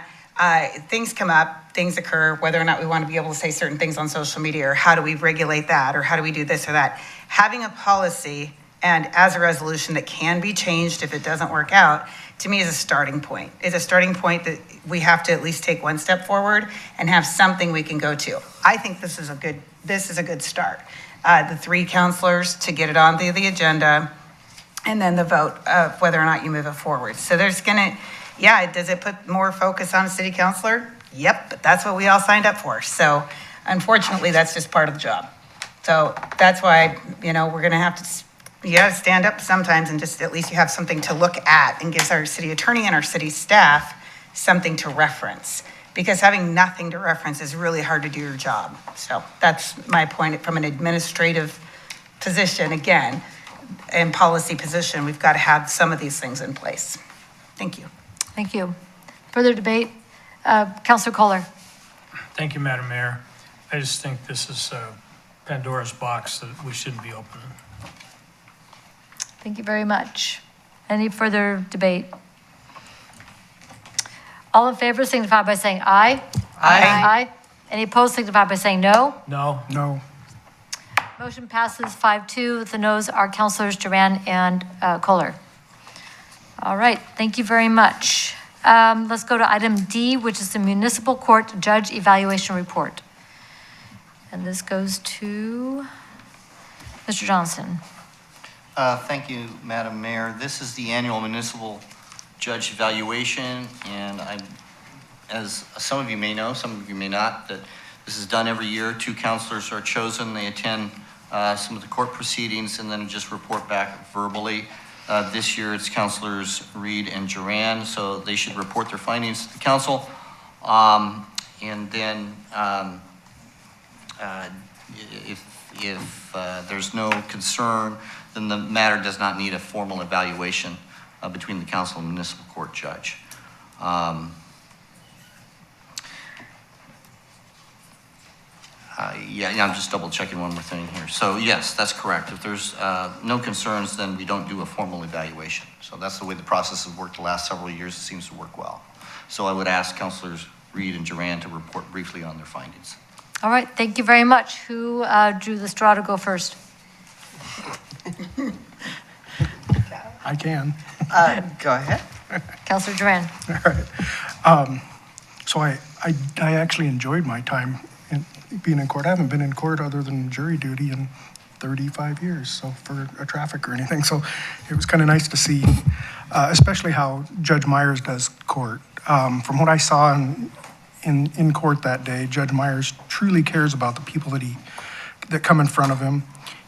Things come up, things occur, whether or not we want to be able to say certain things on social media, or how do we regulate that, or how do we do this or that. Having a policy and as a resolution that can be changed if it doesn't work out, to me is a starting point. It's a starting point that we have to at least take one step forward and have something we can go to. I think this is a good start. The three counselors to get it on the agenda, and then the vote of whether or not you move it forward. So there's does it put more focus on a city councilor? Yep, but that's what we all signed up for. So unfortunately, that's just part of the job. So that's why, we're gonna have to, you gotta stand up sometimes and just at least you have something to look at, and gives our city attorney and our city staff something to reference. Because having nothing to reference is really hard to do your job. So that's my point from an administrative position, again, and policy position, we've got to have some of these things in place. Thank you. Thank you. Further debate? Councilor Kohler? Thank you, Madam Mayor. I just think this is Pandora's box that we shouldn't be opening. Thank you very much. Any further debate? All in favor signify by saying aye. Aye. Any opposed signify by saying no. No. No. Motion passes 5-2. The noes are Councilors Duran and Kohler. All right, thank you very much. Let's go to item D, which is the Municipal Court Judge Evaluation Report. And this goes to Mr. Johnson. Thank you, Madam Mayor. This is the annual municipal judge evaluation, and as some of you may know, some of you may not, that this is done every year. 2 counselors are chosen. They attend some of the court proceedings and then just report back verbally. This year it's Counselors Reed and Duran, so they should report their findings to the council. And then if there's no concern, then the matter does not need a formal evaluation between the council and municipal court judge. Yeah, I'm just double checking one more thing here. So yes, that's correct. If there's no concerns, then we don't do a formal evaluation. So that's the way the process has worked the last several years. It seems to work well. So I would ask Councilors Reed and Duran to report briefly on their findings. All right, thank you very much. Who drew the straw to go first? I can. Go ahead. Councilor Duran. All right. So I actually enjoyed my time being in court. I haven't been in court other than jury duty in 35 years, so for a traffic or anything. So it was kind of nice to see, especially how Judge Myers does court. From what I saw in court that day, Judge Myers truly cares about the people that come in front of him.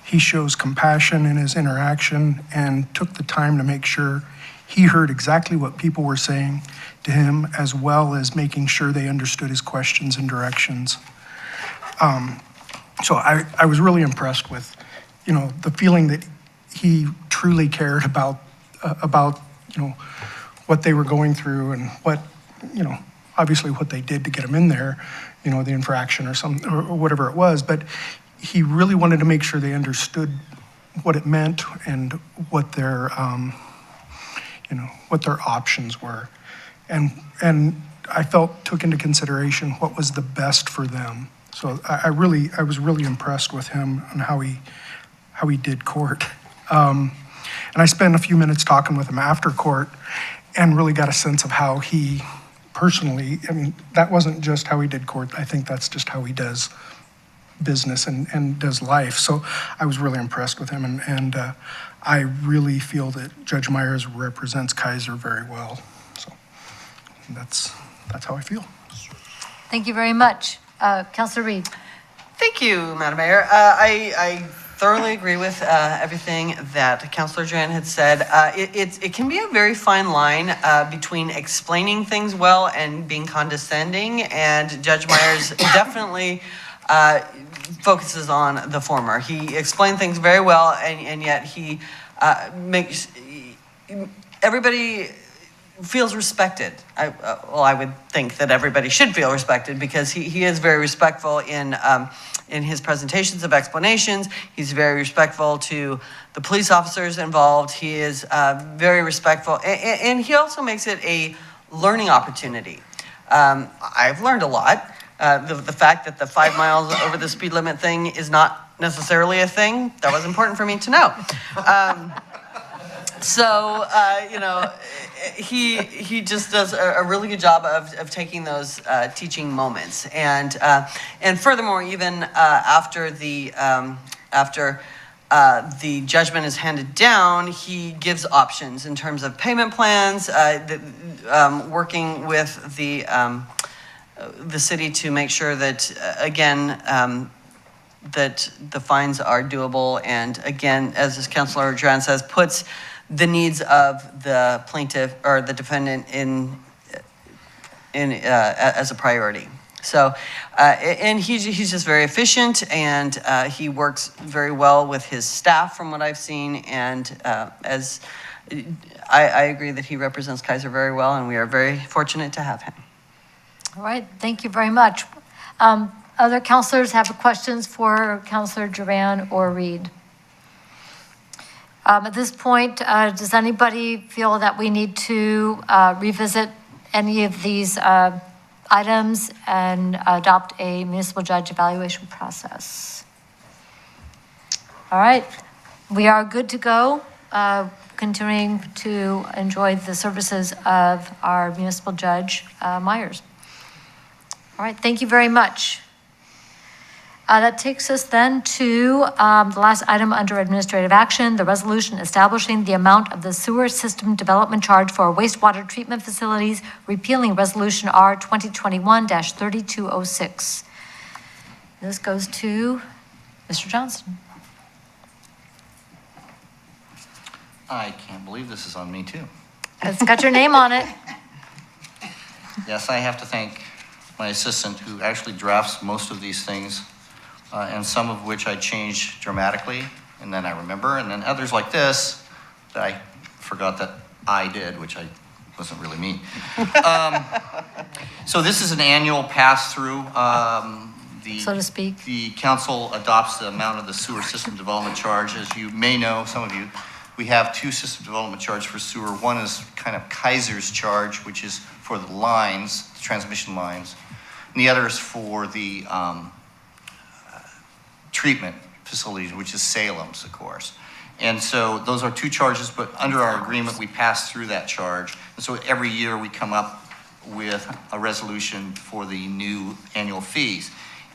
He shows compassion in his interaction and took the time to make sure he heard exactly what people were saying to him, as well as making sure they understood his questions and directions. So I was really impressed with, the feeling that he truly cared about, what they were going through and what, obviously what they did to get him in there, the infraction or whatever it was. But he really wanted to make sure they understood what it meant and what their, what their options were. And I felt took into consideration what was the best for them. So I was really impressed with him and how he did court. And I spent a few minutes talking with him after court and really got a sense of how he personally, that wasn't just how he did court. I think that's just how he does business and does life. So I was really impressed with him, and I really feel that Judge Myers represents Keizer very well. So that's how I feel. Thank you very much. Councilor Reed. Thank you, Madam Mayor. I thoroughly agree with everything that Councilor Duran had said. It can be a very fine line between explaining things well and being condescending, and Judge Myers definitely focuses on the former. He explained things very well, and yet he makes everybody feels respected. I would think that everybody should feel respected because he is very respectful in his presentations of explanations. He's very respectful to the police officers involved. He is very respectful, and he also makes it a learning opportunity. I've learned a lot. The fact that the 5 miles over the speed limit thing is not necessarily a thing, that was important for me to know. He just does a really good job of taking those teaching moments, and furthermore, even after the judgment is handed down, he gives options in terms of payment plans, working with the city to make sure that that the fines are doable, and again, as Councilor Duran says, puts the needs of the plaintiff or the defendant in as a priority. So, and he's just very efficient, and he works very well with his staff from what I've seen, and as I agree that he represents Keizer very well, and we are very fortunate to have him. All right, thank you very much. Other councilors have questions for Councilor Duran or Reed? At this point, does anybody feel that we need to revisit any of these items and adopt a municipal judge evaluation process? All right, we are good to go, continuing to enjoy the services of our municipal judge, Myers. All right, thank you very much. That takes us then to the last item under administrative action, the resolution establishing the amount of the sewer system development charge for wastewater treatment facilities, repealing resolution R 2021-3206. This goes to Mr. Johnston. I can't believe this is on me too. It's got your name on it. Yes, I have to thank my assistant who actually drafts most of these things, and some of which I change dramatically, and then I remember, and then others like this that I forgot that I did, which wasn't really me. So this is an annual pass-through so to speak? The council adopts the amount of the sewer system development charge. As you may know, some of you, we have two system development charges for sewer. One is kind of Keizer's charge, which is for the lines, the transmission lines. And the other is for the treatment facilities, which is Salem's, of course. And so those are two charges, but under our agreement, we pass through that charge. And so every year we come up with a resolution for the new annual fees.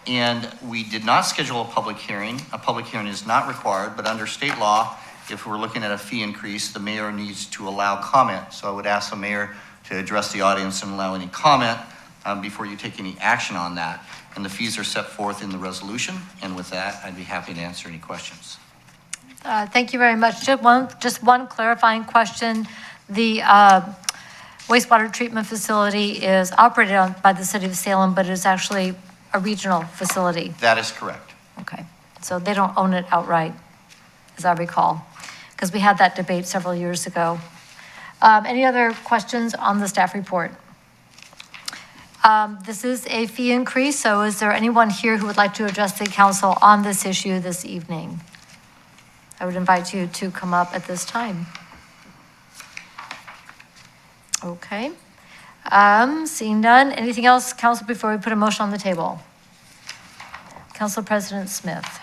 And we did not schedule a public hearing. A public hearing is not required, but under state law, if we're looking at a fee increase, the mayor needs to allow comment. So I would ask the mayor to address the audience and allow any comment before you take any action on that. And the fees are set forth in the resolution. And with that, I'd be happy to answer any questions. Thank you very much. Just one clarifying question. The wastewater treatment facility is operated by the city of Salem, but it is actually a regional facility. That is correct. Okay, so they don't own it outright, as I recall, because we had that debate several years ago. Any other questions on the staff report? This is a fee increase, so is there anyone here who would like to address the council on this issue this evening? I would invite you to come up at this time. Okay. Seeing none, anything else, council, before we put a motion on the table? Council President Smith.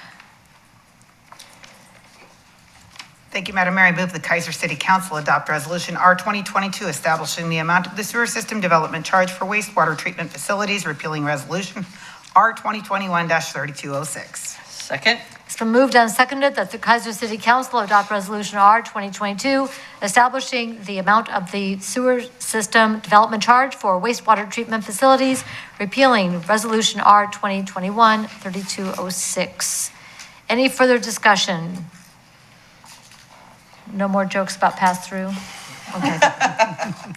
Thank you, Madam Mayor. I move the Keizer City Council adopt Resolution R 2022 establishing the amount of the sewer system development charge for wastewater treatment facilities, repealing Resolution R 2021-3206. Second. It's been moved and seconded that the Keizer City Council adopt Resolution R 2022 establishing the amount of the sewer system development charge for wastewater treatment facilities, repealing Resolution R 2021-3206. Any further discussion? No more jokes about pass-through? Okay.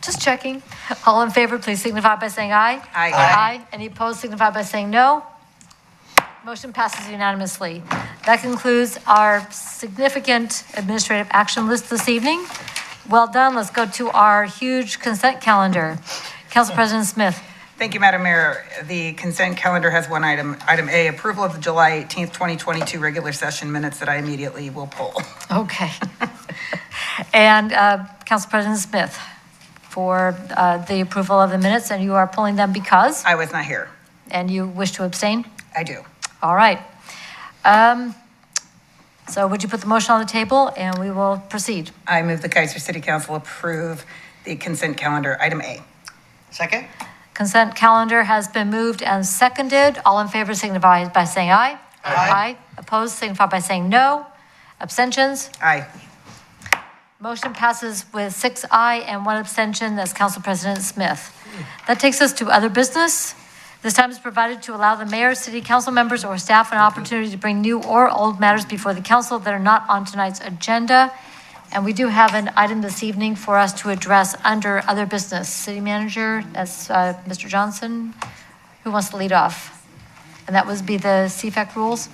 Just checking. All in favor, please signify by saying aye. Aye. Aye. Any opposed, signify by saying no. Motion passes unanimously. That concludes our significant administrative action list this evening. Well done. Let's go to our huge consent calendar. Council President Smith. Thank you, Madam Mayor. The consent calendar has one item. Item A, approval of the July 18th, 2022 regular session minutes that I immediately will pull. Okay. And Council President Smith, for the approval of the minutes, and you are pulling them because? I was not here. And you wish to abstain? I do. All right. So would you put the motion on the table and we will proceed? I move the Keizer City Council approve the consent calendar, item A. Second. Consent calendar has been moved and seconded. All in favor signify by saying aye. Aye. Opposed signify by saying no. Abstentions? Aye. Motion passes with 6 aye and 1 abstention. That's Council President Smith. That takes us to other business. This time is provided to allow the mayor, city council members, or staff an opportunity to bring new or old matters before the council that are not on tonight's agenda. And we do have an item this evening for us to address under other business. City manager, that's Mr. Johnson. Who wants to lead off? And that would be the CFAC rules.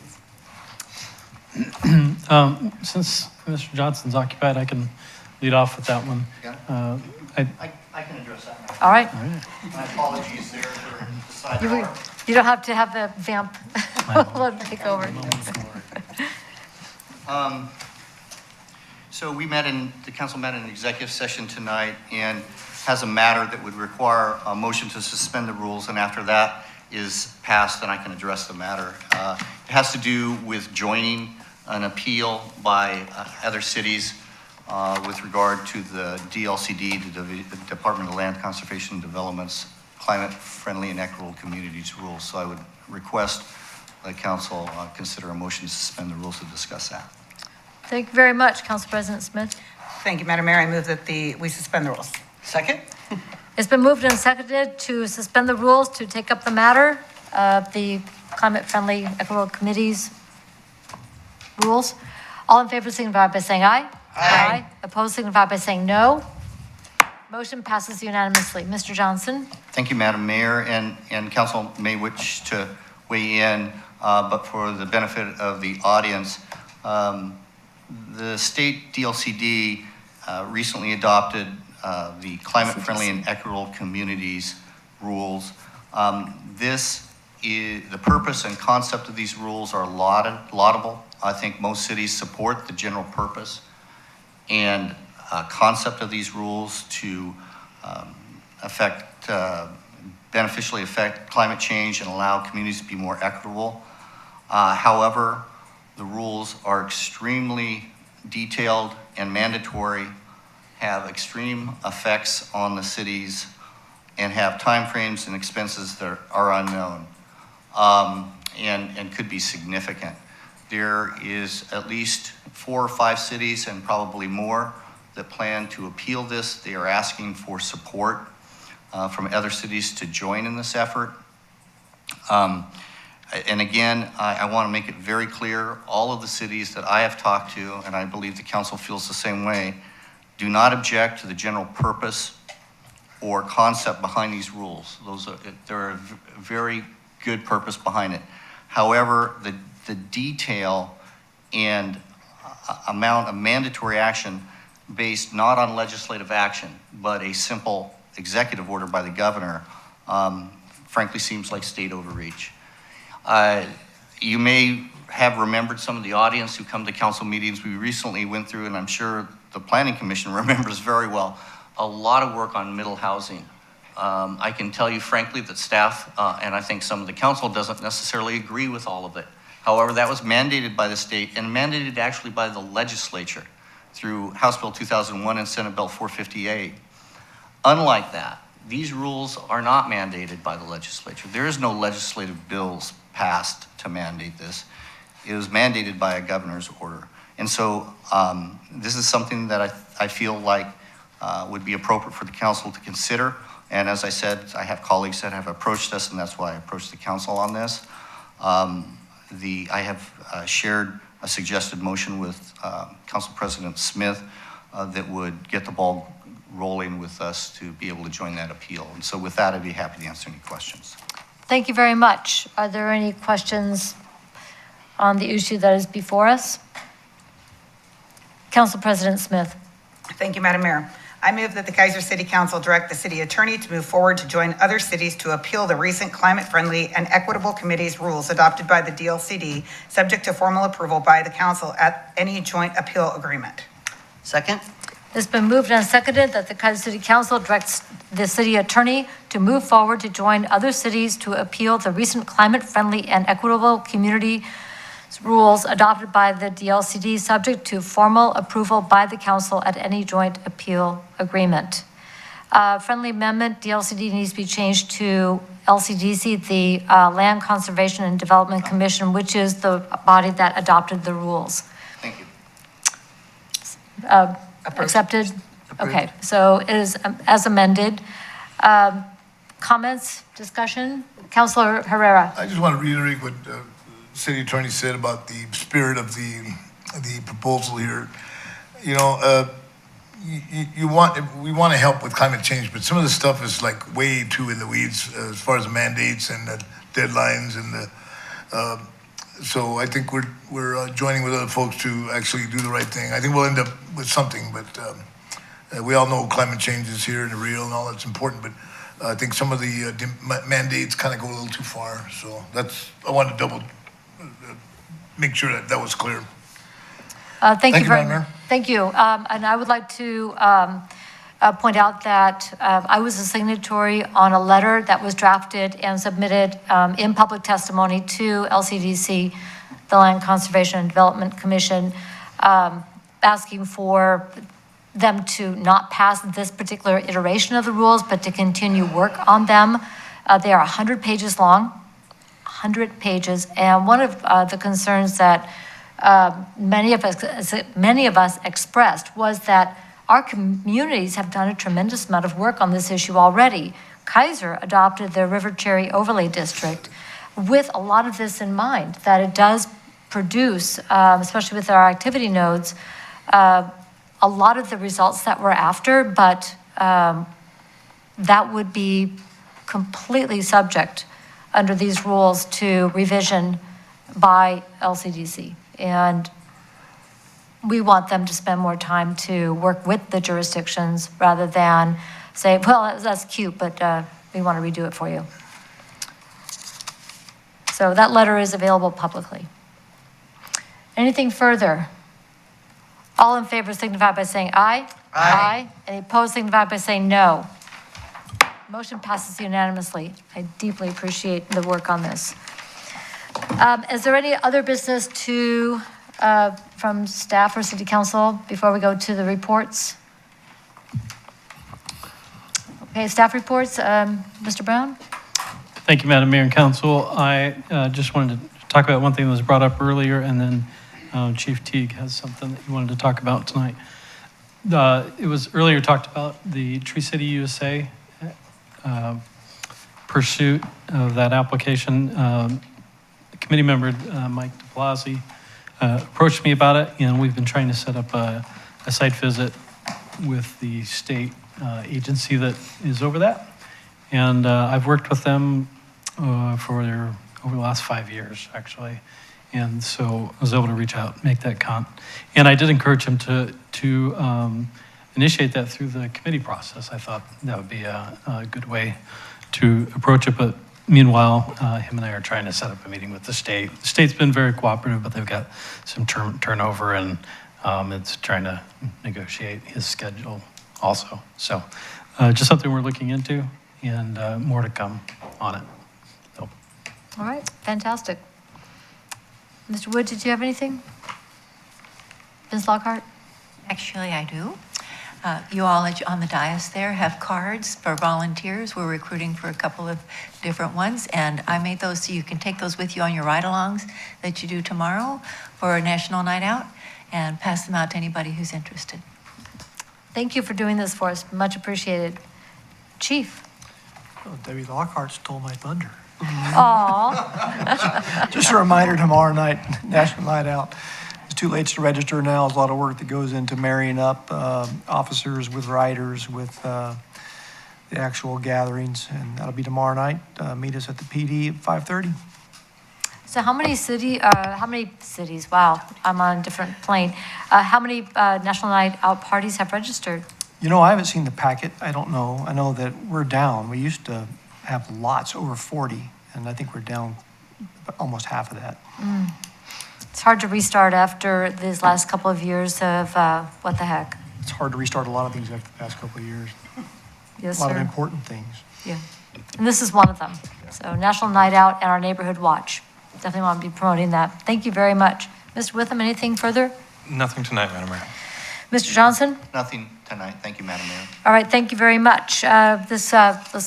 Since Mr. Johnson's occupied, I can lead off with that one. I can address that. All right. My apologies there for the sidebar. You don't have to have the vamp. Let him take over. So the council met in executive session tonight and has a matter that would require a motion to suspend the rules, and after that is passed, then I can address the matter. It has to do with joining an appeal by other cities with regard to the DLCD, the Department of Land Conservation and Development's climate-friendly and equitable communities rules. So I would request the council consider a motion to suspend the rules to discuss that. Thank you very much, Council President Smith. Thank you, Madam Mayor. I move that we suspend the rules. Second. It's been moved and seconded to suspend the rules to take up the matter of the climate-friendly equitable committees rules. All in favor signify by saying aye. Aye. Opposed signify by saying no. Motion passes unanimously. Mr. Johnson. Thank you, Madam Mayor, and council may wish to weigh in, but for the benefit of the audience, the state DLCD recently adopted the climate-friendly and equitable communities rules. This the purpose and concept of these rules are laudable. I think most cities support the general purpose and concept of these rules to beneficially affect climate change and allow communities to be more equitable. However, the rules are extremely detailed and mandatory, have extreme effects on the cities, and have timeframes and expenses that are unknown and could be significant. There is at least 4 or 5 cities and probably more that plan to appeal this. They are asking for support from other cities to join in this effort. And again, I want to make it very clear, all of the cities that I have talked to, and I believe the council feels the same way, do not object to the general purpose or concept behind these rules. There are a very good purpose behind it. However, the detail and amount of mandatory action based not on legislative action, but a simple executive order by the governor, frankly seems like state overreach. You may have remembered, some of the audience who come to council meetings we recently went through, and I'm sure the Planning Commission remembers very well, a lot of work on middle housing. I can tell you frankly that staff, and I think some of the council doesn't necessarily agree with all of it. However, that was mandated by the state and mandated actually by the legislature through House Bill 2001 and Senate Bill 458. Unlike that, these rules are not mandated by the legislature. There is no legislative bills passed to mandate this. It was mandated by a governor's order. And so this is something that I feel like would be appropriate for the council to consider. And as I said, I have colleagues that have approached us, and that's why I approached the council on this. I have shared a suggested motion with Council President Smith that would get the ball rolling with us to be able to join that appeal. And so with that, I'd be happy to answer any questions. Thank you very much. Are there any questions on the issue that is before us? Council President Smith. Thank you, Madam Mayor. I move that the Keizer City Council direct the city attorney to move forward to join other cities to appeal the recent climate-friendly and equitable committee's rules adopted by the DLCD, subject to formal approval by the council at any joint appeal agreement. Second? It's been moved and seconded that the Keizer City Council directs the city attorney to move forward to join other cities to appeal the recent climate-friendly and equitable community rules adopted by the DLCD, subject to formal approval by the council at any joint appeal agreement. Friendly amendment, DLCD needs to be changed to LCDC, the Land Conservation and Development Commission, which is the body that adopted the rules. Thank you. Accepted? Approved. Okay, so it is as amended. Comments, discussion? Councilor Herrera. I just want to reiterate what City Attorney said about the spirit of the proposal here. You know, we want to help with climate change, but some of the stuff is like way too in the weeds as far as the mandates and the deadlines and the. So I think we're joining with other folks to actually do the right thing. I think we'll end up with something, but we all know climate change is here and real and all that's important. But I think some of the mandates kind of go a little too far. So I wanted to make sure that was clear. Thank you very Madam Mayor. much. Thank you. And I would like to point out that I was a signatory on a letter that was drafted and submitted in public testimony to LCDC, the Land Conservation and Development Commission, asking for them to not pass this particular iteration of the rules, but to continue work on them. They are 100 pages long, 100 pages. And one of the concerns that many of us expressed was that our communities have done a tremendous amount of work on this issue already. Keizer adopted the River Cherry Overlay District with a lot of this in mind, that it does produce, especially with our activity nodes, a lot of the results that we're after, but that would be completely subject under these rules to revision by LCDC. And we want them to spend more time to work with the jurisdictions rather than say, well, that's cute, but we want to redo it for you. So that letter is available publicly. Anything further? All in favor signify by saying aye. Aye. Any opposed signify by saying no. Motion passes unanimously. I deeply appreciate the work on this. Is there any other business from staff or city council before we go to the reports? Okay, staff reports. Mr. Brown? Thank you, Madam Mayor and Council. I just wanted to talk about one thing that was brought up earlier, and then Chief Teague has something that he wanted to talk about tonight. It was earlier talked about the Tree City USA pursuit of that application. Committee member Mike de Blasi approached me about it, and we've been trying to set up a site visit with the state agency that is over that. And I've worked with them over the last 5 years, actually. And so I was able to reach out, make that and I did encourage him to initiate that through the committee process. I thought that would be a good way to approach it. But meanwhile, him and I are trying to set up a meeting with the state. The state's been very cooperative, but they've got some turnover, and it's trying to negotiate his schedule also. So just something we're looking into, and more to come on it. So. All right, fantastic. Mr. Wood, did you have anything? Ms. Lockhart? Actually, I do. You all on the dais there have cards for volunteers. We're recruiting for a couple of different ones, and I made those so you can take those with you on your ride-alongs that you do tomorrow for a National Night Out, and pass them out to anybody who's interested. Thank you for doing this for us. Much appreciated. Chief? Oh, Debbie Lockhart stole my thunder. Aw. Just a reminder, tomorrow night, National Night Out. It's too late to register now. There's a lot of work that goes into marrying up officers with riders with the actual gatherings, and that'll be tomorrow night. Meet us at the PD at 5:30. So how many cities, wow, I'm on a different plane. How many National Night Out parties have registered? You know, I haven't seen the packet. I don't know. I know that we're down. We used to have lots, over 40, and I think we're down almost half of that. It's hard to restart after these last couple of years of what the heck. It's hard to restart a lot of things after the past couple of years. Yes, a lot sir. of important things. Yeah, and this is one of them. So National Night Out and our Neighborhood Watch. Definitely want to be promoting that. Thank you very much. Mr. Witham, anything further? Nothing tonight, Madam Mayor. Mr. Johnson? Nothing tonight. Thank you, Madam Mayor. All right, thank you very much. Let's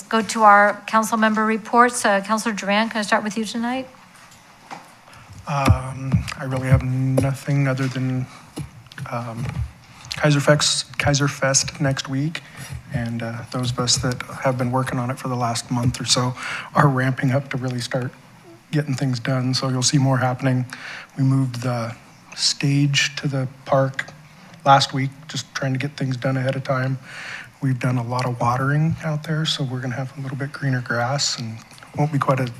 go to our council member reports. Councilor Duran, can I start with you tonight? I really have nothing other than Keizer Fest next week. And those of us that have been working on it for the last month or so are ramping up to really start getting things done. So you'll see more happening. We moved the stage to the park last week, just trying to get things done ahead of time. We've done a lot of watering out there, so we're gonna have a little bit greener grass and won't be quite as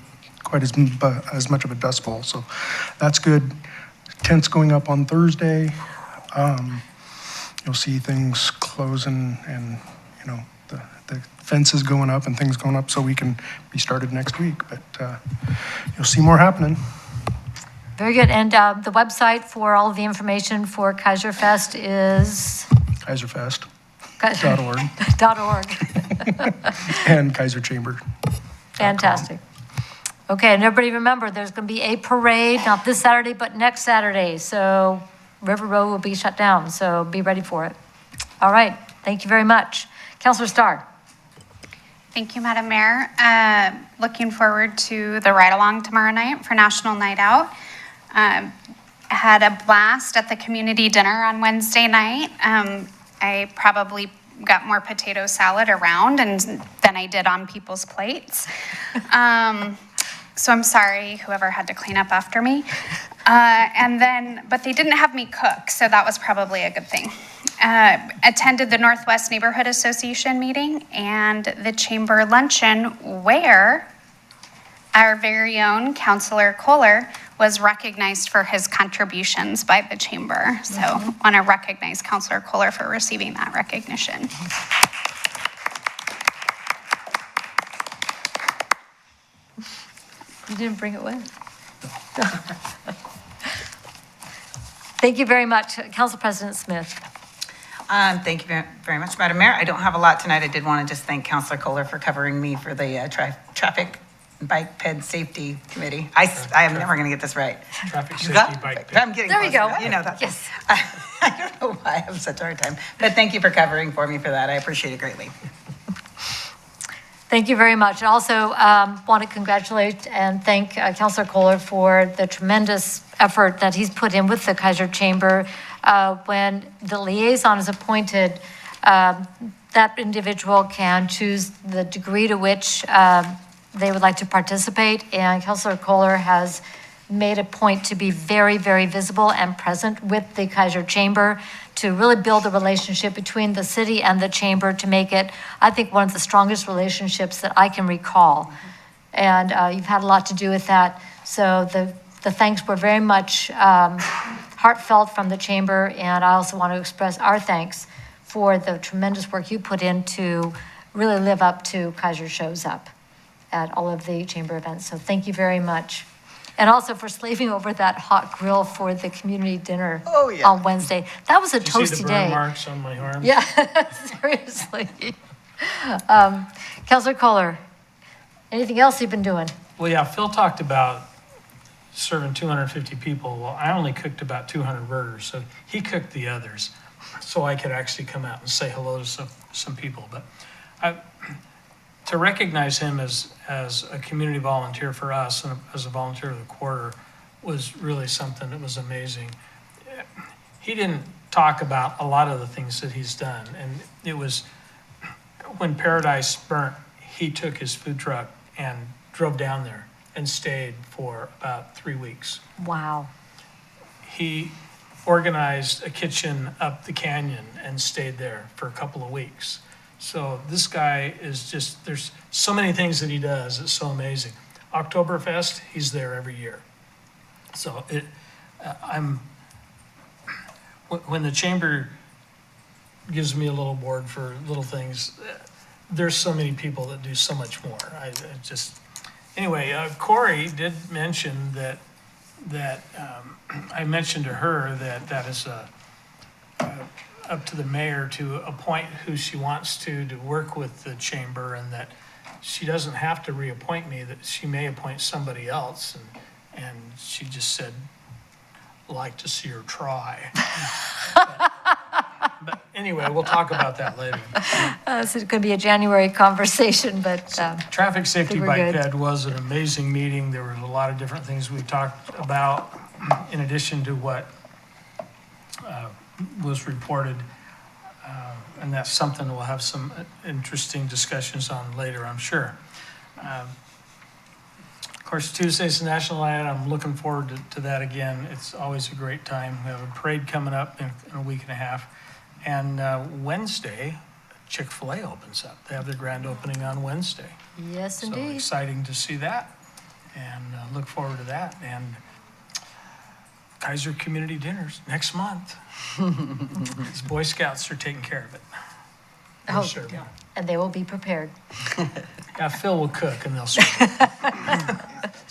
much of a dust bowl. So that's good. Tents going up on Thursday. You'll see things closing and, you know, the fences going up and things going up so we can be started next week. But you'll see more happening. Very good. And the website for all of the information for Keizer Fest is? KeizerFest.org. .org. And Keizer Chamber. Fantastic. Okay, and everybody remember, there's going to be a parade, not this Saturday, but next Saturday. So River Road will be shut down, so be ready for it. All right, thank you very much. Councilor Starr. Thank you, Madam Mayor. Looking forward to the ride-along tomorrow night for National Night Out. Had a blast at the community dinner on Wednesday night. I probably got more potato salad around than I did on people's plates. So I'm sorry, whoever had to clean up after me. But they didn't have me cook, so that was probably a good thing. Attended the Northwest Neighborhood Association meeting and the chamber luncheon where our very own Councilor Kohler was recognized for his contributions by the chamber. So I want to recognize Councilor Kohler for receiving that recognition. You didn't bring it with? Thank you very much. Council President Smith. Thank you very much, Madam Mayor. I don't have a lot tonight. I did want to just thank Councilor Kohler for covering me for the traffic and bike ped safety committee. I am never going to get this right. Traffic You safety got- bike ped. I'm getting There you close to go. that. You know that. Yes. I don't know why I have such a hard time, but thank you for covering for me for that. I appreciate it greatly. Thank you very much. I also want to congratulate and thank Councilor Kohler for the tremendous effort that he's put in with the Keizer Chamber. When the liaison is appointed, that individual can choose the degree to which they would like to participate. And Councilor Kohler has made a point to be very, very visible and present with the Keizer Chamber to really build a relationship between the city and the chamber to make it, I think, one of the strongest relationships that I can recall. And you've had a lot to do with that. So the thanks were very much heartfelt from the chamber. And I also want to express our thanks for the tremendous work you put in to really live up to Keizer Shows Up at all of the chamber events. So thank you very much. And also for slaving over that hot grill for the community dinner on Wednesday. That was a Did you see toasty the burn day. marks on my arms? Yeah, seriously. Councilor Kohler, anything else you've been doing? Well, yeah, Phil talked about serving 250 people. Well, I only cooked about 200 burgers, so he cooked the others, so I could actually come out and say hello to some people. But to recognize him as a community volunteer for us and as a volunteer of the quarter was really something that was amazing. He didn't talk about a lot of the things that he's done, and it was when Paradise burnt, he took his food truck and drove down there and stayed for about 3 weeks. Wow. He organized a kitchen up the canyon and stayed there for a couple of weeks. So this guy is just, there's so many things that he does, it's so amazing. Oktoberfest, he's there every year. So when the chamber gives me a little board for little things, there's so many people that do so much more. Anyway, Corey did mention that I mentioned to her that is up to the mayor to appoint who she wants to work with the chamber, and that she doesn't have to reappoint me, that she may appoint somebody else. And she just said, like to see her try. But anyway, we'll talk about that later. This is going to be a January conversation, but Traffic Safety we're Bike good. Ped was an amazing meeting. There were a lot of different things we talked about in addition to what was reported. And that's something we'll have some interesting discussions on later, I'm sure. Of course, Tuesday's the National Night. I'm looking forward to that again. It's always a great time. We have a parade coming up in a week and a half. And Wednesday, Chick-fil-A opens up. They have their grand opening on Wednesday. yes, So indeed. exciting to see that, and look forward to that. And Keizer Community Dinners next month. These Boy Scouts are taking care of it. They'll Oh, serve it. and they will be prepared. Yeah, Phil will cook and they'll serve it.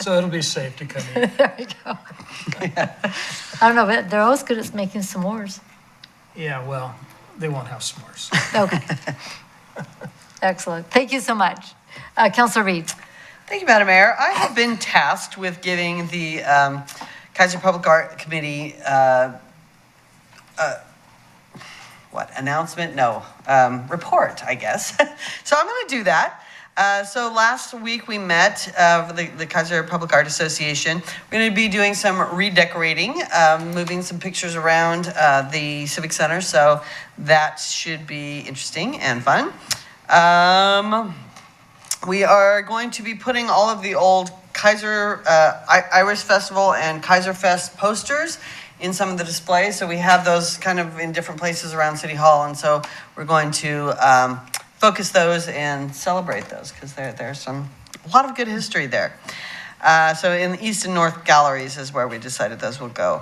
So it'll be safe to come in. There you go. I don't know, but they're always good at making s'mores. Yeah, well, they won't have s'mores. Okay. Excellent. Thank you so much. Councilor Reed. Thank you, Madam Mayor. I have been tasked with giving the Keizer Public Art Committee, announcement? No, report, I guess. So I'm going to do that. So last week we met the Keizer Public Art Association. We're going to be doing some redecorating, moving some pictures around the Civic Center. So that should be interesting and fun. We are going to be putting all of the old Keizer Irish Festival and Keizer Fest posters in some of the displays. So we have those kind of in different places around City Hall. And so we're going to focus those and celebrate those because there's a lot of good history there. So in the East and North galleries is where we decided those will go.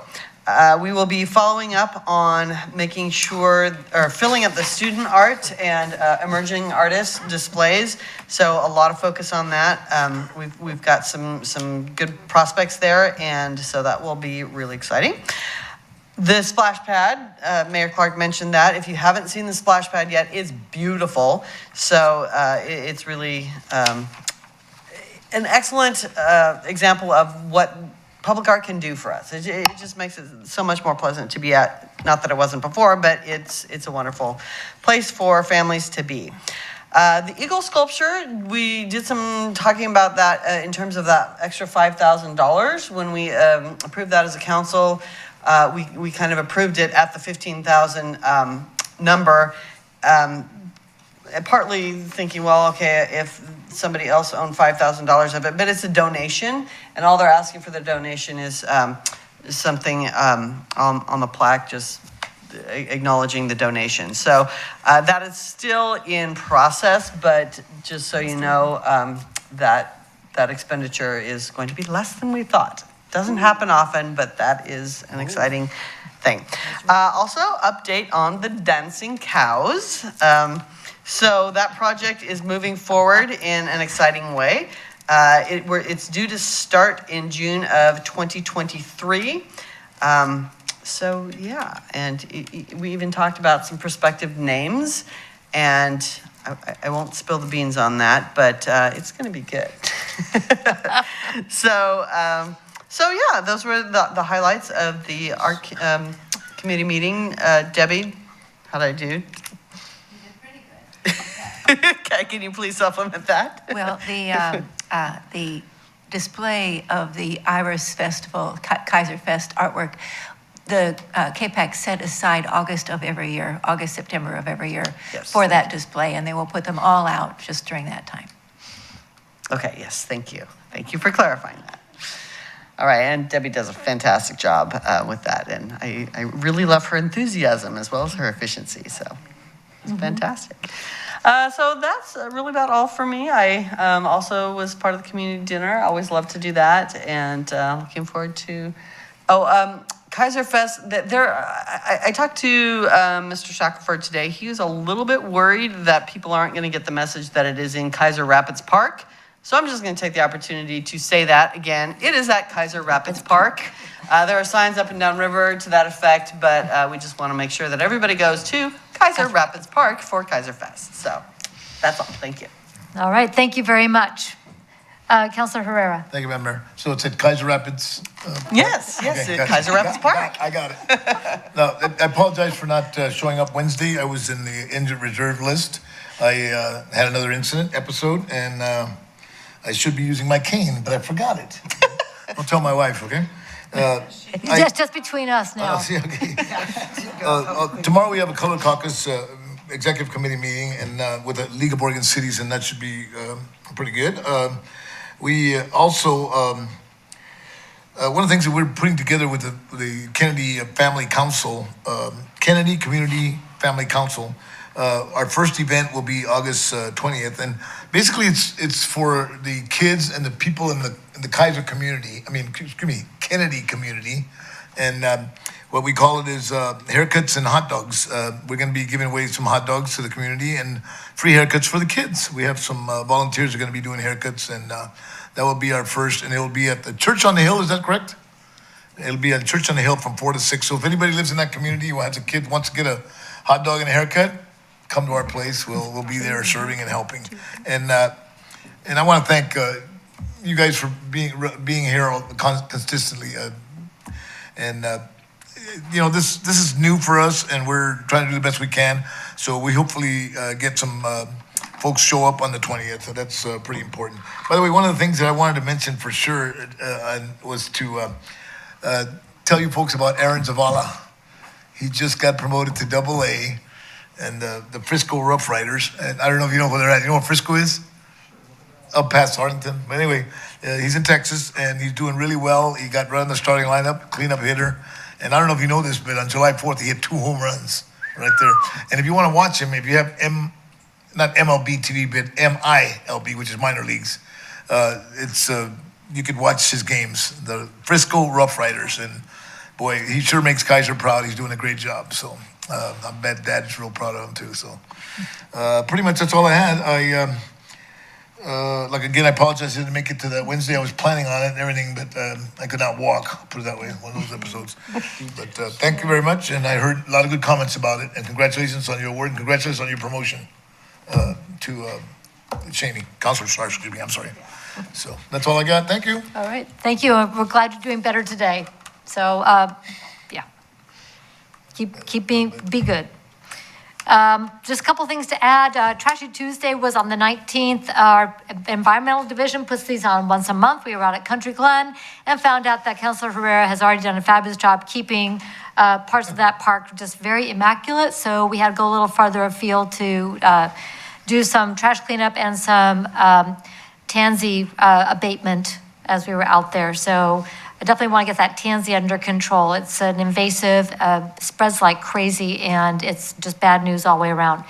We will be following up on making sure, or filling up the student art and emerging artist displays. So a lot of focus on that. We've got some good prospects there, and so that will be really exciting. The splash pad, Mayor Clark mentioned that. If you haven't seen the splash pad yet, it's beautiful. So it's really an excellent example of what public art can do for us. It just makes it so much more pleasant to be at. Not that it wasn't before, but it's a wonderful place for families to be. The Eagle sculpture, we did some talking about that in terms of that extra $5,000. When we approved that as a council, we kind of approved it at the 15,000 number, partly thinking, well, okay, if somebody else owned $5,000 of it, but it's a donation, and all they're asking for the donation is something on the plaque, just acknowledging the donation. So that is still in process, but just so you know, that expenditure is going to be less than we thought. Doesn't happen often, but that is an exciting thing. Also, update on the dancing cows. So that project is moving forward in an exciting way. It's due to start in June of 2023. So yeah, and we even talked about some prospective names, and I won't spill the beans on that, but it's going to be good. So yeah, those were the highlights of the art committee meeting. Debbie, how did I do? Okay, can you please supplement that? Well, the display of the Iris Festival, Keizer Fest artwork, the KPAC set aside August, September of every year for that display, and they will put them all out just during that time. Okay, yes, thank you. Thank you for clarifying that. All right, and Debbie does a fantastic job with that, and I really love her enthusiasm as well as her efficiency, so it's fantastic. So that's really about all for me. I also was part of the community dinner. I always love to do that, and looking forward to, Keizer Fest. I talked to Mr. Shackelford today. He was a little bit worried that people aren't going to get the message that it is in Keizer Rapids Park. So I'm just going to take the opportunity to say that again. It is at Keizer Rapids Park. There are signs up and down river to that effect, but we just want to make sure that everybody goes to Keizer Rapids Park for Keizer Fest. So that's all. Thank you. All right, thank you very much. Councilor Herrera. Thank you, Madam Mayor. So it's at Keizer Rapids? Yes, okay, at Keizer Rapids Park. I got it. No, I apologize for not showing up Wednesday. I was in the injured reserve list. I had another episode, and I should be using my cane, but I forgot it. Don't tell my wife, okay? Just between us now. Okay. Tomorrow we have a Color Caucus Executive Committee meeting and with the League of Oregon Cities, and that should be pretty good. We also, one of the things that we're putting together with the Kennedy Family Council, Kennedy Community Family Council, our first event will be August 20th, and basically it's for the kids and the people in the Keizer community, Kennedy community, and what we call it is haircuts and hot dogs. We're going to be giving away some hot dogs to the community and free haircuts for the kids. We have some volunteers who are going to be doing haircuts, and that will be our first, and it will be at the Church on the Hill, is that correct? It'll be at Church on the Hill from 4 to 6, so if anybody lives in that community who has a kid wants to get a hot dog and a haircut, come to our place. We'll be there serving and helping. And I want to thank you guys for being here consistently. This is new for us, and we're trying to do the best we can. So we hopefully get some folks show up on the 20th. So that's pretty important. By the way, one of the things that I wanted to mention for sure was to tell you folks about Aaron Zavala. He just got promoted to AA. And the Frisco Rough Riders, and I don't know if you know where they're at. You know what Frisco is? Up past Arlington. But anyway, he's in Texas, and he's doing really well. He got right in the starting lineup, cleanup hitter. And I don't know if you know this, but on July 4th, he hit 2 home runs right there. And if you want to watch him, if you have not MLB TV, but MILB, which is minor leagues, you could watch his games, the Frisco Rough Riders. And boy, he sure makes Keizer proud. He's doing a great job. So I bet Dad's real proud of him too. So pretty much that's all I had. Like again, I apologize I didn't make it to that Wednesday. I was planning on it and everything, but I could not walk, put it that way, one of those episodes. But thank you very much, and I heard a lot of good comments about it, and congratulations on your award, and congratulations on your promotion to Cheney, Counselor Starr, excuse me, I'm sorry. So that's all I got, thank you. All right, thank you. We're glad you're doing better today. So, yeah, be good. Just a couple things to add. Trashy Tuesday was on the 19th. Our environmental division puts these on once a month. We were out at Country Glen and found out that Councilor Herrera has already done a fabulous job keeping parts of that park just very immaculate. So we had to go a little farther afield to do some trash cleanup and some tansy abatement as we were out there. So I definitely want to get that tansy under control. It's an invasive, spreads like crazy, and it's just bad news all the way around.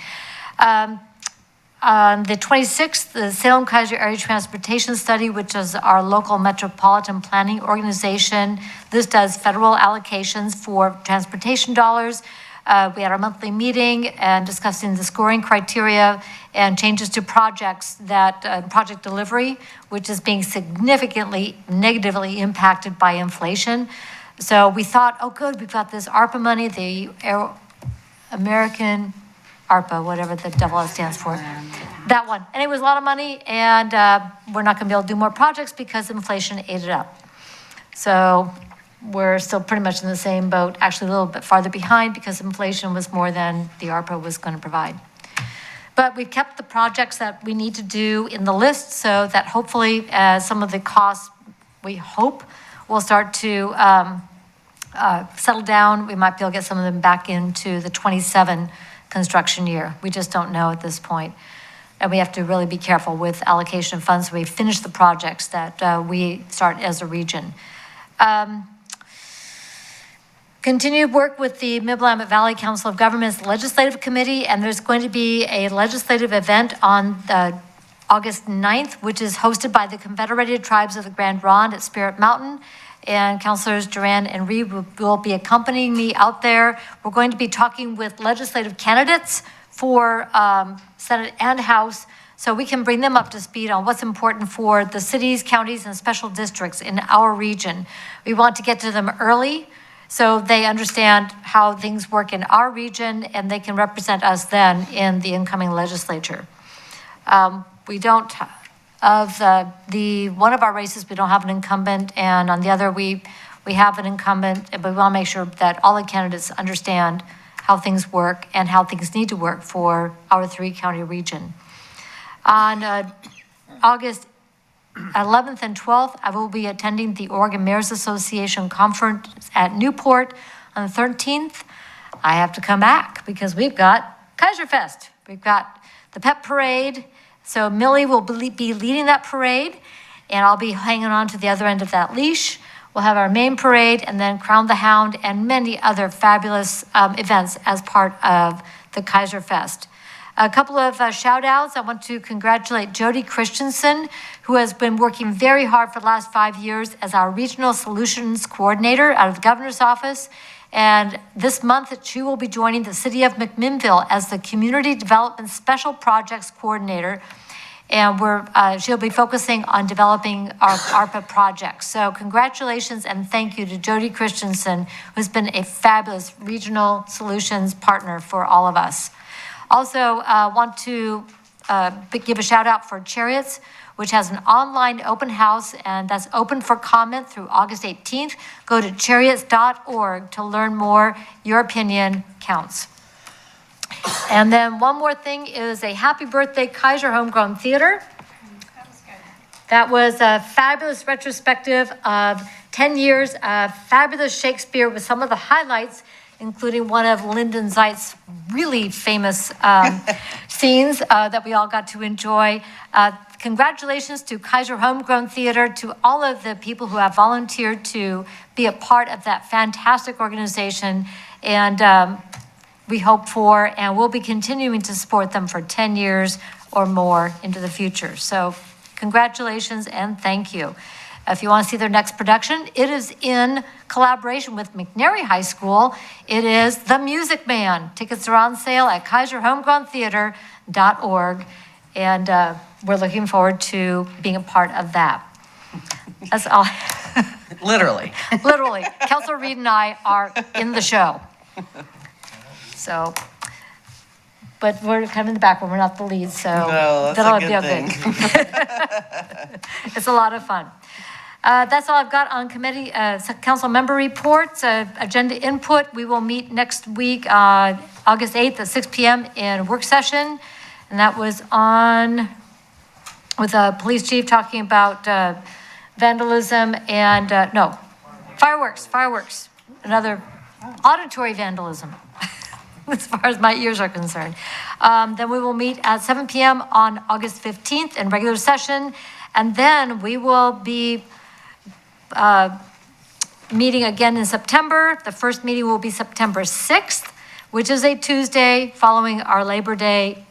On the 26th, the Salem-Keizer Area Transportation Study, which is our local metropolitan planning organization. This does federal allocations for transportation dollars. We had our monthly meeting and discussing the scoring criteria and changes to projects that, project delivery, which is being significantly negatively impacted by inflation. So we thought, oh good, we've got this ARPA money, the American ARPA, whatever the devil it stands for. That one. And it was a lot of money, and we're not gonna be able to do more projects because inflation ate it up. So we're still pretty much in the same boat, actually a little bit farther behind because inflation was more than the ARPA was going to provide. But we've kept the projects that we need to do in the list so that hopefully some of the costs, we hope, will start to settle down. We might be able to get some of them back into the 27 construction year. We just don't know at this point. And we have to really be careful with allocation of funds so we finish the projects that we start as a region. Continued work with the Mid-Willamette Valley Council of Governments Legislative Committee, and there's going to be a legislative event on August 9th, which is hosted by the Confederated Tribes of the Grand Ronde at Spirit Mountain. And Councilors Duran and Reed will be accompanying me out there. We're going to be talking with legislative candidates for Senate and House, so we can bring them up to speed on what's important for the cities, counties, and special districts in our region. We want to get to them early, so they understand how things work in our region and they can represent us then in the incoming legislature. We don't, of one of our races, we don't have an incumbent, and on the other, we have an incumbent, but we want to make sure that all the candidates understand how things work and how things need to work for our three-county region. On August 11th and 12th, I will be attending the Oregon Mayors Association Conference at Newport. On the 13th, I have to come back because we've got Keizer Fest. We've got the pep parade. So Millie will be leading that parade, and I'll be hanging on to the other end of that leash. We'll have our main parade and then Crown the Hound and many other fabulous events as part of the Keizer Fest. A couple of shout outs. I want to congratulate Jody Christensen, who has been working very hard for the last 5 years as our Regional Solutions Coordinator out of the Governor's Office. And this month, she will be joining the City of McMinnville as the Community Development Special Projects Coordinator. And she'll be focusing on developing our ARPA projects. So congratulations and thank you to Jody Christensen, who's been a fabulous regional solutions partner for all of us. Also, want to give a shout out for Chariots, which has an online open house, and that's open for comment through August 18th. Go to chariots.org to learn more. Your opinion counts. And then one more thing is a happy birthday, Keizer Homegrown Theater. That was a fabulous retrospective of 10 years of fabulous Shakespeare with some of the highlights, including one of Lyndon Zeit's really famous scenes that we all got to enjoy. Congratulations to Keizer Homegrown Theater, to all of the people who have volunteered to be a part of that fantastic organization. And we hope for, and we'll be continuing to support them for 10 years or more into the future. So congratulations and thank you. If you want to see their next production, it is in collaboration with McNary High School. It is The Music Man. Tickets are on sale at KeiserHomegrownTheater.org, and we're looking forward to being a part of that. That's all. Literally. Literally. Councilor Reed and I are in the show. So, but we're kind of in the background, we're not the lead, so. No, that's a good thing. It's a lot of fun. That's all I've got on committee, council member reports, agenda input. We will meet next week, August 8th at 6 p.m. in work session. And that was on, with a police chief talking about vandalism and, no, fireworks, another auditory vandalism, as far as my ears are concerned. Then we will meet at 7 p.m. on August 15th in regular session. And then we will be meeting again in September. The first meeting will be September 6th, which is a Tuesday following our Labor Day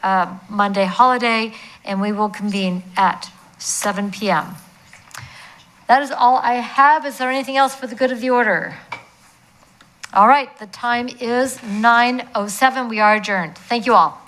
Monday holiday, and we will convene at 7 p.m. That is all I have. Is there anything else for the good of the order? All right, the time is 9:07. We are adjourned. Thank you all.